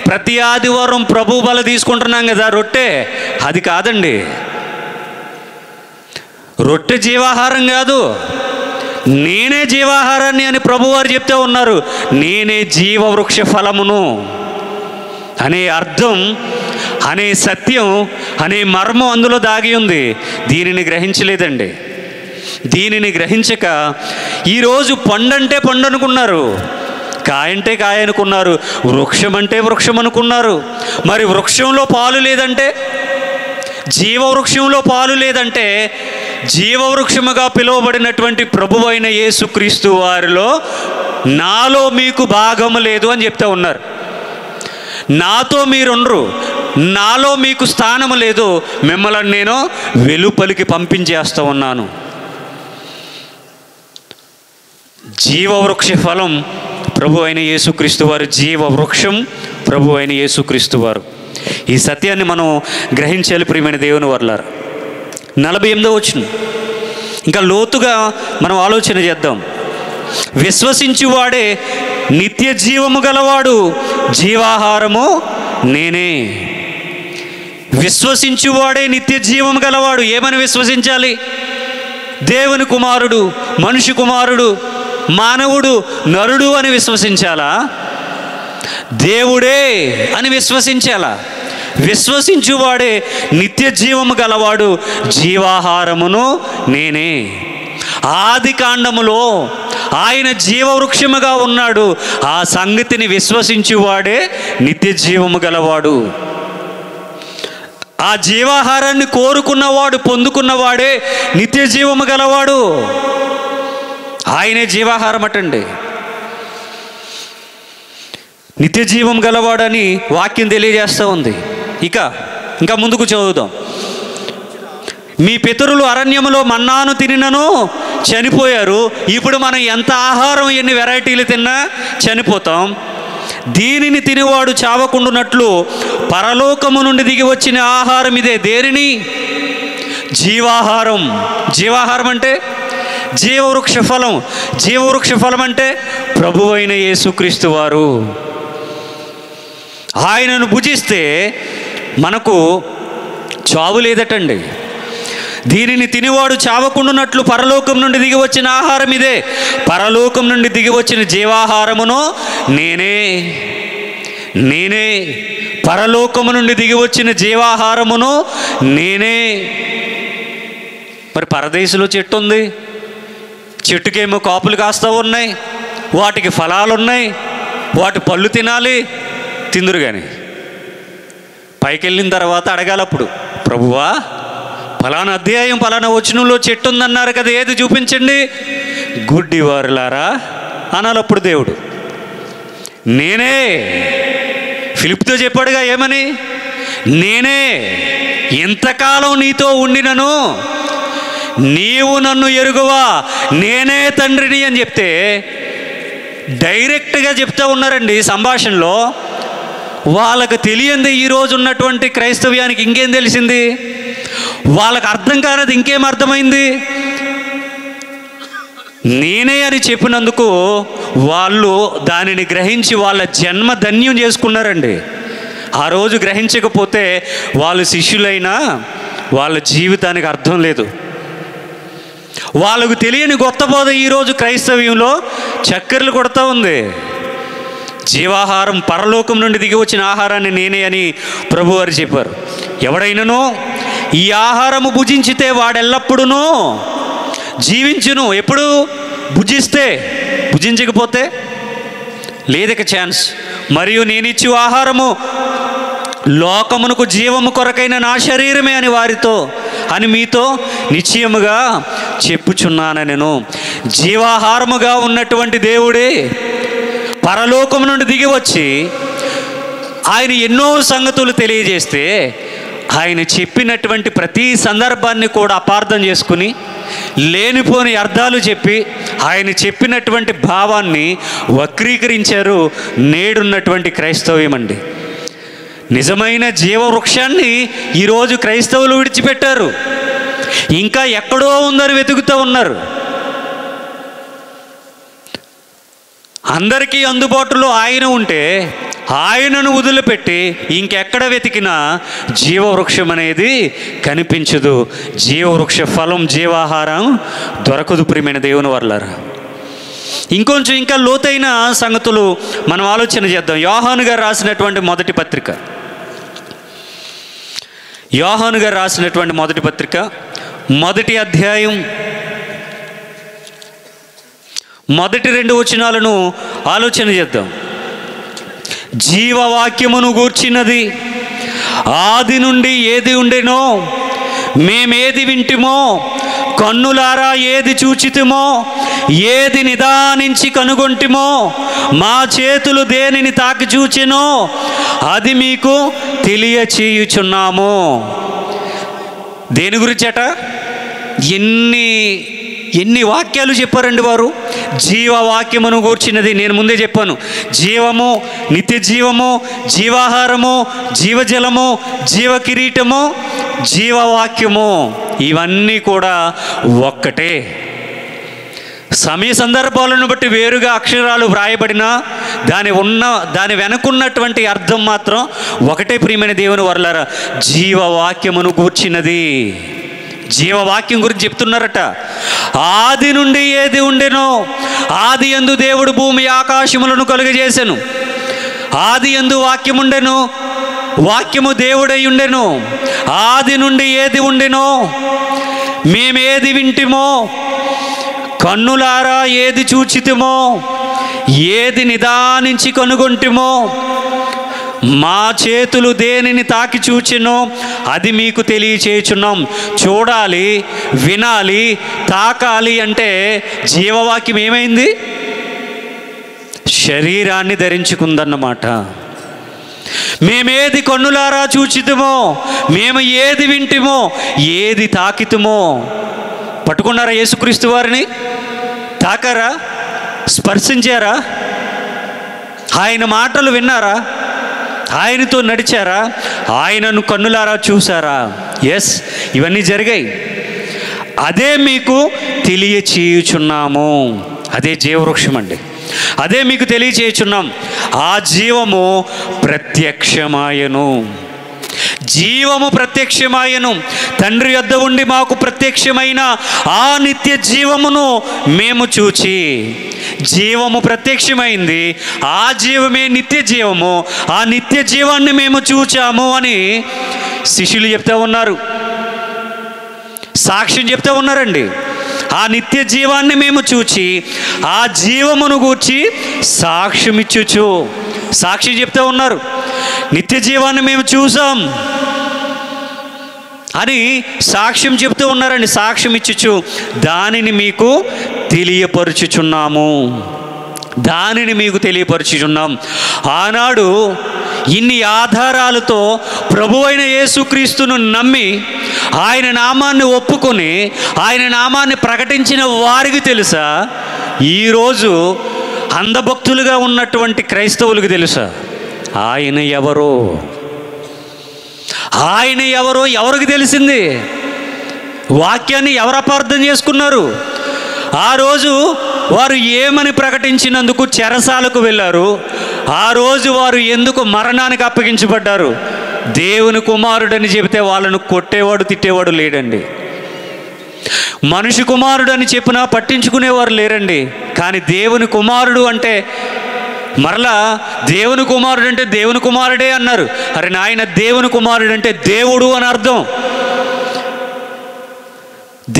ప్రతి ఆదివారం ప్రభు బల తీసుకుంటున్నాం కదా రొట్టె, అది కాదండి. రొట్టె జీవాహారం కాదు, నేనే జీవాహారాన్ని అని ప్రభువారు చెప్తే ఉన్నారు. నేనే జీవవృక్ష ఫలమును అనే అర్థం, అనే సత్యం, అనే మర్మం అందులో దాగి ఉంది. దీనిని గ్రహించలేదండి. దీనిని గ్రహించక ఈరోజు పండంటే పండు అనుకున్నారు, కాయంటే కాయ అనుకున్నారు, వృక్షం అంటే వృక్షం అనుకున్నారు. మరి వృక్షంలో పాలు లేదంటే, జీవవృక్షంలో పాలు లేదంటే, జీవవృక్షముగా పిలువబడినటువంటి ప్రభువైన యేసుక్రీస్తు వారిలో నాలో మీకు భాగము లేదు అని చెప్తా ఉన్నారు. నాతో మీరుండ్రు, నాలో మీకు స్థానము లేదు, మిమ్మల్ని నేను వెలుపలికి పంపించేస్తూ ఉన్నాను. జీవవృక్ష ఫలం ప్రభు అయిన యేసుక్రీస్తు వారు, జీవవృక్షం ప్రభు అయిన యేసుక్రీస్తు వారు. ఈ సత్యాన్ని మనం గ్రహించాలి ప్రియమైన దేవుని వర్లారా. 48వ వచనం ఇంకా లోతుగా మనం ఆలోచన చేద్దాం. విశ్వసించువాడే నిత్య జీవము గలవాడు, జీవాహారము నేనే. విశ్వసించువాడే నిత్య జీవము గలవాడు. ఏమని విశ్వసించాలి? దేవుని కుమారుడు, మనిషి కుమారుడు, మానవుడు, నరుడు అని విశ్వసించాలా? దేవుడే అని విశ్వసించాలా? విశ్వసించువాడే నిత్య జీవము గలవాడు, జీవాహారమును నేనే. ఆది కాండములో ఆయన జీవవృక్షముగా ఉన్నాడు. ఆ సంగతిని విశ్వసించువాడే నిత్య జీవము గలవాడు. ఆ జీవాహారాన్ని కోరుకున్నవాడు, పొందుకున్నవాడే నిత్య జీవము గలవాడు. ఆయనే జీవాహారం అటండి. నిత్య జీవం గలవాడని వాక్యం తెలియజేస్తూ ఉంది. ఇంకా ముందుకు చదువుదాం. మీ పితరులు అరణ్యములో మన్నాను తినినను చనిపోయారు. ఇప్పుడు మనం ఎంత ఆహారం, ఎన్ని వెరైటీలు తిన్నా చనిపోతాం. దీనిని తినేవాడు చావకుండునట్లు పరలోకము నుండి దిగి వచ్చిన ఆహారం ఇదే. దేనిని? జీవాహారం. జీవాహారం అంటే జీవవృక్ష ఫలం. జీవవృక్ష ఫలం అంటే ప్రభువైన యేసుక్రీస్తు వారు. ఆయనను భుజిస్తే మనకు చావు లేదటండి. దీనిని తినివాడు చావకుండునట్లు పరలోకం నుండి దిగి వచ్చిన ఆహారం ఇదే. పరలోకం నుండి దిగి వచ్చిన జీవాహారమును నేనే. పరలోకము నుండి దిగి వచ్చిన జీవాహారమును నేనే. మరి పరదేశంలో చెట్టు ఉంది, చెట్టుకేమో కాపులు కాస్తూ ఉన్నాయి, వాటికి ఫలాలు ఉన్నాయి, వాటి పళ్ళు తినాలి, తిందురు కానీ పైకి వెళ్ళిన తర్వాత అడగాలప్పుడు, ప్రభువా ఫలానా అధ్యాయం ఫలానా వచనంలో చెట్టు ఉందన్నారు కదా, ఏది చూపించండి. గుడ్డివారులారా అనాలప్పుడు దేవుడు. నేనే. ఫిలిప్తో చెప్పాడుగా ఏమని? నేనే ఎంతకాలం నీతో ఉండినను నీవు నన్ను ఎరుగువా, నేనే తండ్రిని అని చెప్తే డైరెక్ట్గా చెప్తూ ఉన్నారండి సంభాషణలో. వాళ్ళకు తెలియంది ఈరోజు ఉన్నటువంటి క్రైస్తవ్యానికి ఇంకేం తెలిసింది? వాళ్ళకు అర్థం కానిది ఇంకేం అర్థమైంది? నేనే అని చెప్పినందుకు వాళ్ళు దానిని గ్రహించి వాళ్ళ జన్మ ధన్యం చేసుకున్నారండి. ఆ రోజు గ్రహించకపోతే వాళ్ళు శిష్యులైనా వాళ్ళ జీవితానికి అర్థం లేదు. వాళ్ళకు తెలియని గొప్ప బోధ ఈరోజు క్రైస్తవ్యంలో చక్కర్లు కొడుతూ ఉంది. జీవాహారం, పరలోకం నుండి దిగి వచ్చిన ఆహారాన్ని నేనే అని ప్రభువారు చెప్పారు. ఎవడైనానో ఈ ఆహారము భుజించితే వాడెల్లప్పుడూ జీవించును. ఎప్పుడు? భుజిస్తే. భుజించకపోతే లేదక ఛాన్స్. మరియు నేనిచ్చు ఆహారము లోకమునకు జీవము కొరకైన నా శరీరమే అని మీతో నిశ్చయముగా చెప్పుచున్నాను. నేను జీవాహారముగా ఉన్నటువంటి దేవుడే పరలోకము నుండి దిగి వచ్చి ఆయన ఎన్నో సంగతులు తెలియజేస్తే ఆయన చెప్పినటువంటి ప్రతి సందర్భాన్ని కూడా అపార్థం చేసుకుని లేనిపోని అర్థాలు చెప్పి ఆయన చెప్పినటువంటి భావాన్ని వక్రీకరించారు నేడున్నటువంటి క్రైస్తవ్యం అండి. నిజమైన జీవవృక్షాన్ని ఈరోజు క్రైస్తవులు విడిచిపెట్టారు. ఇంకా ఎక్కడో ఉందని వెతుకుతూ ఉన్నారు. అందరికీ అందుబాటులో ఆయన ఉంటే ఆయనను వదిలిపెట్టి ఇంకెక్కడ వెతికినా జీవవృక్షం అనేది కనిపించదు. జీవవృక్ష ఫలం, జీవాహారం దొరకదు. ప్రియమైన దేవుని వర్లారా, ఇంకొంచెం ఇంకా లోతైన సంగతులు మనం ఆలోచన చేద్దాం. యోహాను గారు రాసినటువంటి మొదటి పత్రిక, యోహాను గారు రాసినటువంటి మొదటి పత్రిక, మొదటి అధ్యాయం మొదటి 2 వచనాలను ఆలోచన చేద్దాం. జీవవాక్యమును గూర్చినది ఆది నుండి ఏది ఉండెనో, మేమేది వింటిమో, కన్నులారా ఏది చూచితిమో, ఏది నిదానించి కనుగొంటిమో, మా చేతులు దేనిని తాకి చూచెనో అది మీకు తెలియచేయుచున్నాము. దేని గురించట? ఎన్ని వాక్యాలు చెప్పారండి వారు. జీవవాక్యమును గూర్చినది. నేను ముందే చెప్పాను, జీవము, నిత్య జీవము, జీవాహారము, జీవజలము, జీవ కిరీటము, జీవవాక్యము, ఇవన్నీ కూడా ఒక్కటే. సమయ సందర్భాలను బట్టి వేరుగా అక్షరాలు వ్రాయబడినా దాని వెనుకున్నటువంటి అర్థం మాత్రం ఒకటే. ప్రియమైన దేవుని వర్లారా, జీవవాక్యమును గూర్చినది. జీవవాక్యం గురించి చెప్తున్నారట. ఆది నుండి ఏది ఉండెనో, ఆది యందు దేవుడు భూమి ఆకాశములను కలుగజేసెను. ఆది యందు వాక్యముండెను, వాక్యము దేవుడై ఉండెను. ఆది నుండి ఏది ఉండెనో, మేమేది వింటిమో, కన్నులారా ఏది చూచితిమో, ఏది నిదానించి కనుగొంటిమో, మా చేతులు దేనిని తాకి చూచినో అది మీకు తెలియచేయుచున్నాం. చూడాలి, వినాలి, తాకాలి అంటే జీవవాక్యం ఏమైంది? శరీరాన్ని ధరించుకుందన్నమాట. మేమేది కన్నులారా చూచితిమో, మేము ఏది వింటిమో, ఏది తాకితుమో. పట్టుకున్నారా యేసుక్రీస్తు వారిని? తాకారా? స్పర్శించారా? ఆయన మాటలు విన్నారా? ఆయనతో నడిచారా? ఆయనను కన్నులారా చూసారా? ఎస్, ఇవన్నీ జరిగాయి. అదే మీకు తెలియచేయుచున్నాము. అదే జీవవృక్షం అండి. అదే మీకు తెలియచేయుచున్నాం. ఆ జీవము ప్రత్యక్షమాయను. జీవము ప్రత్యక్షమాయను. తండ్రి యొద్ద ఉండి మాకు ప్రత్యక్షమైన ఆ నిత్య జీవమును మేము చూచి, జీవము ప్రత్యక్షమైంది, ఆ జీవమే నిత్య జీవము, ఆ నిత్య జీవాన్ని మేము చూచాము అని శిష్యులు చెప్తూ ఉన్నారు. సాక్ష్యం చెప్తూ ఉన్నారండి. ఆ నిత్య జీవాన్ని మేము చూచి ఆ జీవమును గూర్చి సాక్ష్యం ఇచ్చుచు, సాక్షి చెప్తూ ఉన్నారు. నిత్య జీవాన్ని మేము చూసాం అని సాక్ష్యం చెప్తూ ఉన్నారండి. సాక్ష్యం ఇచ్చుచు దానిని మీకు తెలియపరుచుచున్నాము. దానిని మీకు తెలియపరచుచున్నాం. ఆనాడు ఇన్ని ఆధారాలతో ప్రభువైన యేసుక్రీస్తును నమ్మి ఆయన నామాన్ని ఒప్పుకొని ఆయన నామాన్ని ప్రకటించిన వారికి తెలుసా, ఈరోజు అంధభక్తులుగా ఉన్నటువంటి క్రైస్తవులకు తెలుసా ఆయన ఎవరో? ఆయన ఎవరో ఎవరికి తెలిసింది? వాక్యాన్ని ఎవరు అపార్థం చేసుకున్నారు? ఆ రోజు వారు ఏమని ప్రకటించినందుకు చెరసాలకు వెళ్ళారు. ఆ రోజు వారు ఎందుకు మరణానికి అప్పగించబడ్డారు? దేవుని కుమారుడని చెబితే వాళ్ళను కొట్టేవాడు తిట్టేవాడు లేడండి. మనిషి కుమారుడు అని చెప్పినా పట్టించుకునేవారు లేరండి. కానీ దేవుని కుమారుడు అంటే మరలా దేవుని కుమారుడు అంటే దేవుని కుమారుడే అన్నారు. అరే నాయన, దేవుని కుమారుడు అంటే దేవుడు అని అర్థం.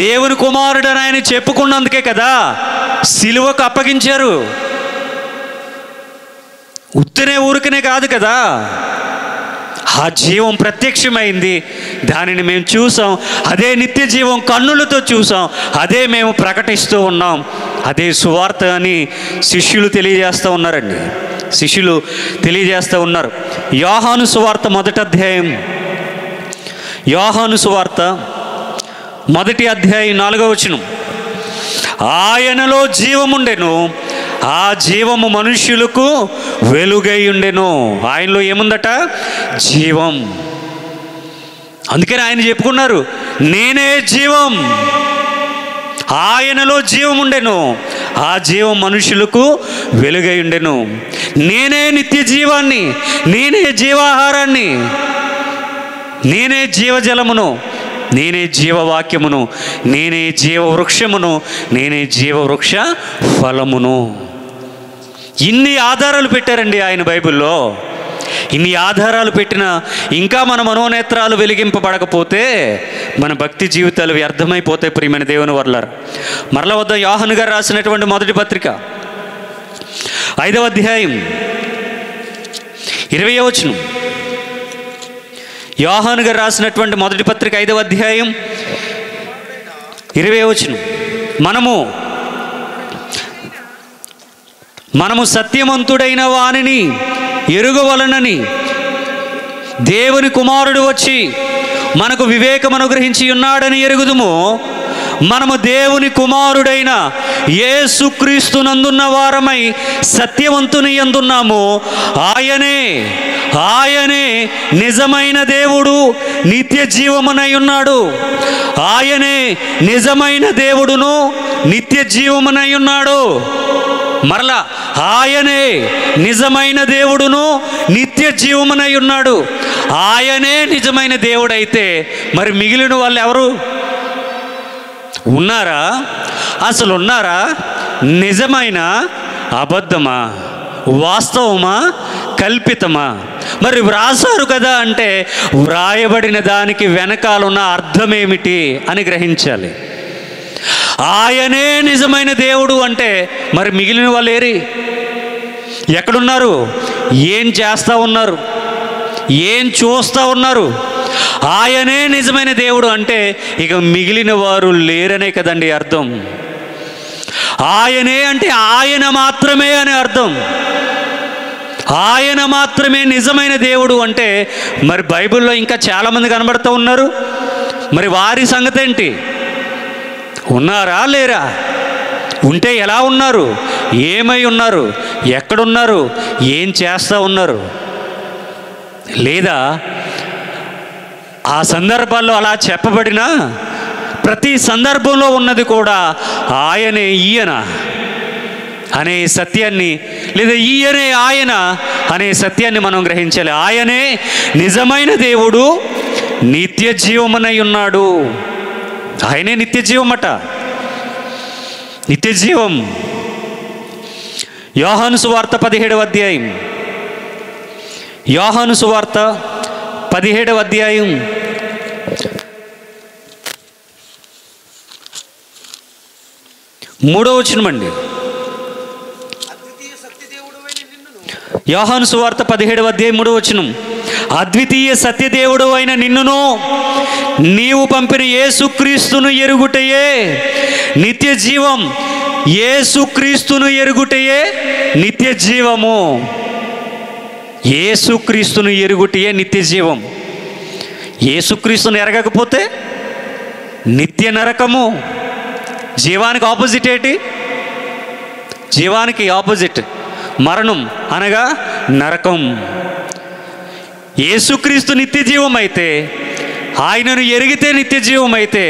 దేవుని కుమారుడు అని ఆయన చెప్పుకున్నందుకే కదా సిలువకు అప్పగించారు. ఉత్తనే ఊరికనే కాదు కదా. ఆ జీవం ప్రత్యక్షమైంది, దానిని మేము చూసాం. అదే నిత్య జీవం కన్నులతో చూసాం, అదే మేము ప్రకటిస్తూ ఉన్నాం. అదే సువార్త అని శిష్యులు తెలియజేస్తూ ఉన్నారండి. శిష్యులు తెలియజేస్తూ ఉన్నారు. యోహాను సువార్త 1వ అధ్యాయం, యోహాను సువార్త 1వ అధ్యాయం 4వ వచనం. ఆయనలో జీవముండెను, ఆ జీవము మనుష్యులకు వెలుగై ఉండెను. ఆయనలో ఏముందట? జీవం. అందుకని ఆయన చెప్పుకున్నారు, నేనే జీవం. ఆయనలో జీవం ఉండెను, ఆ జీవం మనుషులకు వెలుగై ఉండెను. నేనే నిత్య జీవాన్ని, నేనే జీవాహారాన్ని, నేనే జీవజలమును, నేనే జీవవాక్యమును, నేనే జీవవృక్షమును, నేనే జీవవృక్ష ఫలమును. ఇన్ని ఆధారాలు పెట్టారండి ఆయన బైబిల్లో. ఇన్ని ఆధారాలు పెట్టినా ఇంకా మన మనోనేత్రాలు వెలిగింపబడకపోతే మన భక్తి జీవితాలు వ్యర్థమైపోతాయి. ప్రియమైన దేవుని వర్లారా, మరల వద్ద యోహాను గారు రాసినటువంటి మొదటి పత్రిక 5వ అధ్యాయం 20వ వచనం. యోహాను గారు రాసినటువంటి మొదటి పత్రిక 5వ అధ్యాయం 20వ వచనం. మనము సత్యవంతుడైన వానిని ఎరుగవలనని దేవుని కుమారుడు వచ్చి మనకు వివేకం అనుగ్రహించి ఉన్నాడని ఎరుగుదుము. మనము దేవుని కుమారుడైన యేసుక్రీస్తునందున్న వారమై సత్యవంతుని యందున్నాము. ఆయనే నిజమైన దేవుడు, నిత్య జీవమునై ఉన్నాడు. ఆయనే నిజమైన దేవుడును నిత్య జీవమునై ఉన్నాడు. మరలా ఆయనే నిజమైన దేవుడును నిత్య జీవమునై ఉన్నాడు. ఆయనే నిజమైన దేవుడైతే మరి మిగిలిన వాళ్ళు ఎవరు? ఉన్నారా? అసలు ఉన్నారా? నిజమైన అబద్ధమా, వాస్తవమా, కల్పితమా? మరి వ్రాసారు కదా అంటే వ్రాయబడిన దానికి వెనకాలన్న అర్థం ఏమిటి అని గ్రహించాలి. ఆయనే నిజమైన దేవుడు అంటే మరి మిగిలిన వాళ్ళు ఏరి? ఎక్కడున్నారు? ఏం చేస్తూ ఉన్నారు? ఏం చూస్తూ ఉన్నారు? ఆయనే నిజమైన దేవుడు అంటే ఇక మిగిలిన వారు లేరనే కదండి అర్థం. ఆయనే అంటే ఆయన మాత్రమే అని అర్థం. ఆయన మాత్రమే నిజమైన దేవుడు అంటే మరి బైబిల్లో ఇంకా చాలామంది కనబడుతూ ఉన్నారు. మరి వారి సంగతి ఏంటి? ఉన్నారా లేరా? ఉంటే ఎలా ఉన్నారు? ఏమై ఉన్నారు? ఎక్కడున్నారు? ఏం చేస్తూ ఉన్నారు? లేదా ఆ సందర్భాల్లో అలా చెప్పబడిన ప్రతి సందర్భంలో ఉన్నది కూడా ఆయనే ఈయన అనే సత్యాన్ని, లేదా ఈయనే ఆయన అనే సత్యాన్ని మనం గ్రహించాలి. ఆయనే నిజమైన దేవుడు, నిత్య జీవమునై ఉన్నాడు. ఆయనే నిత్య జీవమట, నిత్య జీవం. యోహాను సువార్త 17వ అధ్యాయం, యోహాను సువార్త 17వ అధ్యాయం 3వ వచనం అండి. యోహాను సువార్త 17వ అధ్యాయం 3వ వచనం. అద్వితీయ సత్యదేవుడు అయిన నిన్నును నీవు పంపిన యేసుక్రీస్తును ఎరుగుటయే నిత్య జీవం. యేసుక్రీస్తును ఎరుగుటయే నిత్య జీవము. యేసుక్రీస్తును ఎరుగుటయే నిత్య జీవం. యేసుక్రీస్తును ఎరగకపోతే నిత్య నరకము. జీవానికి ఆపోజిట్ ఏంటి? జీవానికి ఆపోజిట్ మరణం అనగా నరకం. యేసుక్రీస్తు నిత్య జీవం అయితే, ఆయనను ఎరిగితే నిత్య జీవం అయితే,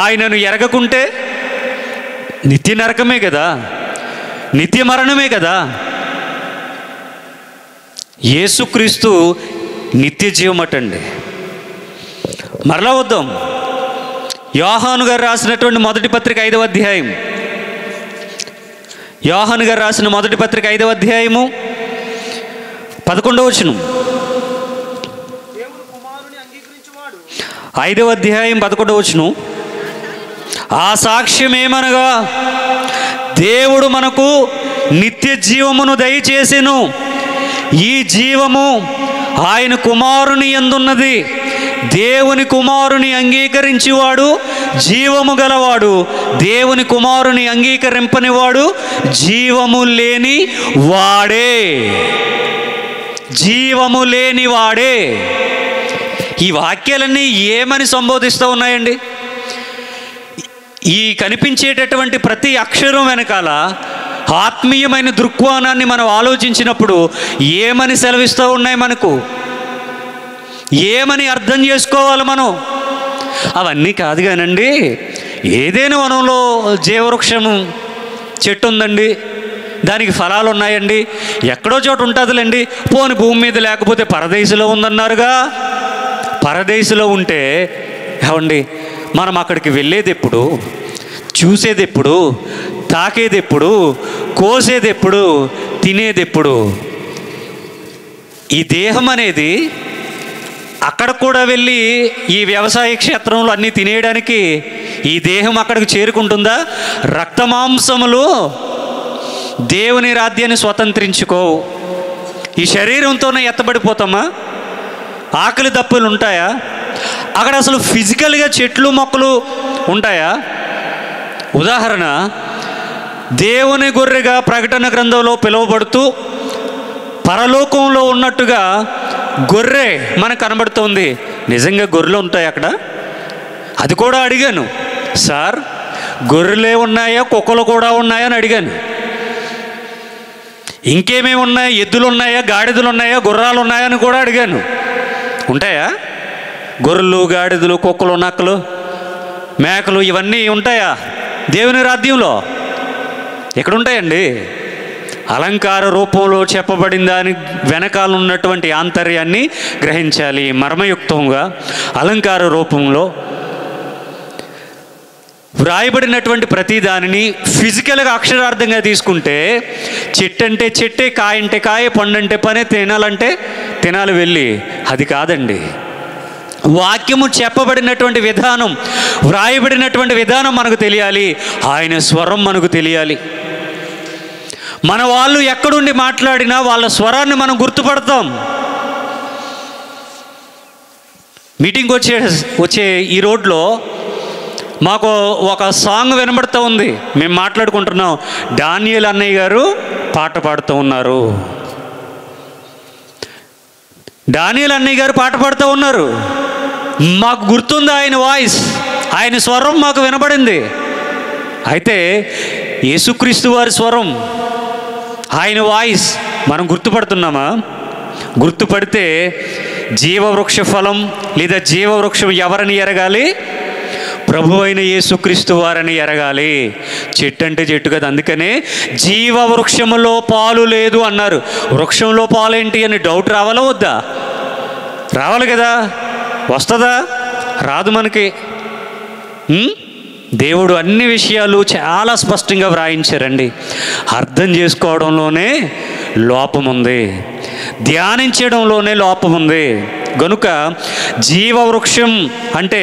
ఆయనను ఎరగకుంటే నిత్య నరకమే కదా, నిత్య మరణమే కదా. యేసుక్రీస్తు నిత్య జీవం అటండి. మరలా వద్దాం, యోహాను గారు రాసినటువంటి మొదటి పత్రిక 5వ అధ్యాయం. యోహాను గారు రాసిన మొదటి పత్రిక 5వ అధ్యాయము 11వ వచనం. 5వ అధ్యాయం 11వ వచనం. ఆ సాక్ష్యం ఏమనగా, దేవుడు మనకు నిత్య జీవమును దయచేసెను. ఈ జీవము ఆయన కుమారుని యందున్నది. దేవుని కుమారుని అంగీకరించేవాడు జీవము గలవాడు, దేవుని కుమారుని అంగీకరింపనివాడు జీవము లేని వాడే. జీవము లేని వాడే. ఈ వాక్యాలన్నీ ఏమని సంబోధిస్తూ ఉన్నాయండి? ఈ కనిపించేటటువంటి ప్రతి అక్షరం వెనకాల ఆత్మీయమైన దృక్కోణాన్ని మనం ఆలోచించినప్పుడు ఏమని సెలవిస్తూ ఉన్నాయి మనకు? ఏమని అర్థం చేసుకోవాలి మనం? అవన్నీ కాదు కానండి, ఏదైనా వనంలో జీవవృక్షము చెట్టు ఉందండి, దానికి ఫలాలు ఉన్నాయండి, ఎక్కడో చోట ఉంటుందిలేండి, పోని భూమి మీద లేకపోతే పరదేశంలో ఉందన్నారుగా. పరదేశంలో ఉంటే ఏమండి, మనం అక్కడికి వెళ్ళేది ఎప్పుడు, చూసేది ఎప్పుడు, తాకేది ఎప్పుడు, కోసేది ఎప్పుడు, తినేది ఎప్పుడు? ఈ దేహం అనేది అక్కడ కూడా వెళ్ళి ఈ వ్యవసాయ క్షేత్రంలో అన్నీ తినేయడానికి ఈ దేహం అక్కడికి చేరుకుంటుందా? రక్తమాంసములు దేవుని రాజ్యాన్ని స్వతంత్రించుకోవు. ఈ శరీరంతోనే ఎత్తబడిపోతామా? ఆకలి దప్పులు ఉంటాయా? అక్కడ అసలు ఫిజికల్గా చెట్లు మొక్కలు ఉంటాయా? ఉదాహరణ, దేవుని గొర్రెగా ప్రకటన గ్రంథంలో పిలువబడుతూ పరలోకంలో ఉన్నట్టుగా గొర్రె మనకు కనబడుతుంది. నిజంగా గొర్రెలు ఉంటాయి అక్కడ? అది కూడా అడిగాను, సార్ గొర్రెలే ఉన్నాయా, కుక్కలు కూడా ఉన్నాయా అని అడిగాను. ఇంకేమేమి ఉన్నాయి, ఎద్దులు ఉన్నాయా, గాడిదలు ఉన్నాయా, గుర్రాలు ఉన్నాయా అని కూడా అడిగాను. ఉంటాయా? గొర్రెలు, గాడిదలు, కుక్కలు, నక్కలు, మేకలు ఇవన్నీ ఉంటాయా దేవుని రాజ్యంలో? ఎక్కడుంటాయండి? అలంకార రూపంలో చెప్పబడిన దాని వెనకాల ఉన్నటువంటి ఆంతర్యాన్ని గ్రహించాలి. మర్మయుక్తంగా అలంకార రూపంలో వ్రాయబడినటువంటి ప్రతి దానిని ఫిజికల్గా అక్షరార్థంగా తీసుకుంటే, చెట్టు అంటే చెట్టే, కాయ అంటే కాయ, పండు అంటే పనే, తినాలంటే తినాలి వెళ్ళి. అది కాదండి. వాక్యము చెప్పబడినటువంటి విధానం, వ్రాయబడినటువంటి విధానం మనకు తెలియాలి. ఆయన స్వరం మనకు తెలియాలి. మన వాళ్ళు ఎక్కడుండి మాట్లాడినా వాళ్ళ స్వరాన్ని మనం గుర్తుపడతాం. మీటింగ్ వచ్చే ఈ రోడ్లో మాకు ఒక సాంగ్ వినబడుతూ ఉంది. మేము మాట్లాడుకుంటున్నాం, డానియల్ అన్నయ్య గారు పాట పాడుతూ ఉన్నారు. డానియల్ అన్నయ్య గారు పాట పాడుతూ ఉన్నారు. మాకు గుర్తుంది ఆయన వాయిస్, ఆయన స్వరం మాకు వినబడింది. అయితే యేసుక్రీస్తు వారి స్వరం, ఆయన వాయిస్ మనం గుర్తుపడుతున్నామా? గుర్తుపడితే జీవవృక్ష ఫలం లేదా జీవవృక్షం ఎవరని ఎరగాలి? ప్రభు అయిన యేసుక్రీస్తు వారని ఎరగాలి. చెట్టు అంటే చెట్టు కదా, అందుకనే జీవవృక్షములో పాలు లేదు అన్నారు. వృక్షంలో పాలేంటి అని డౌట్ రావాలా వద్దా? రావాలి కదా. వస్తుందా? రాదు మనకి. దేవుడు అన్ని విషయాలు చాలా స్పష్టంగా వ్రాయించారండి. అర్థం చేసుకోవడంలోనే లోపం ఉంది, ధ్యానించడంలోనే లోపం ఉంది. గనుక జీవవృక్షం అంటే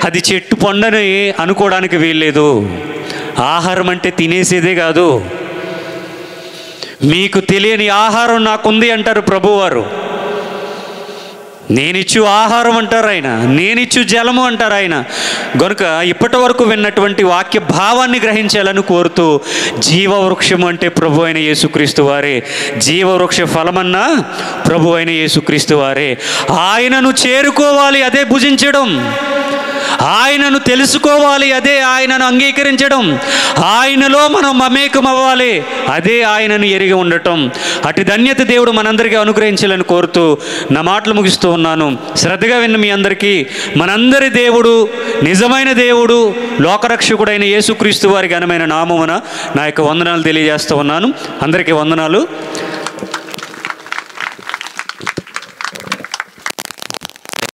అది చెట్టు పండని అనుకోవడానికి వీల్లేదు. ఆహారం అంటే తినేసేదే కాదు. మీకు తెలియని ఆహారం నాకుంది అంటారు ప్రభువారు. నేనిచ్చు ఆహారం అంటారు ఆయన, నేనిచ్చు జలము అంటారు ఆయన. గనుక ఇప్పటి వరకు విన్నటువంటి వాక్య భావాన్ని గ్రహించాలని కోరుతూ, జీవవృక్షం అంటే ప్రభు అయిన యేసుక్రీస్తు వారే, జీవవృక్ష ఫలమన్నా ప్రభు అయిన యేసుక్రీస్తు వారే. ఆయనను చేరుకోవాలి, అదే భుజించడం. ఆయనను తెలుసుకోవాలి, అదే ఆయనను అంగీకరించడం. ఆయనలో మనం మమేకం అవ్వాలి, అదే ఆయనను ఎరిగి ఉండటం. అటు ధన్యత దేవుడు మనందరికీ అనుగ్రహించాలని కోరుతూ నా మాటలు ముగిస్తూ ఉన్నాను. శ్రద్ధగా విన్న మీ అందరికీ మనందరి దేవుడు, నిజమైన దేవుడు, లోకరక్షకుడైన యేసుక్రీస్తు వారి ఘనమైన నామమున నా యొక్క వందనాలు తెలియజేస్తూ ఉన్నాను. అందరికీ వందనాలు.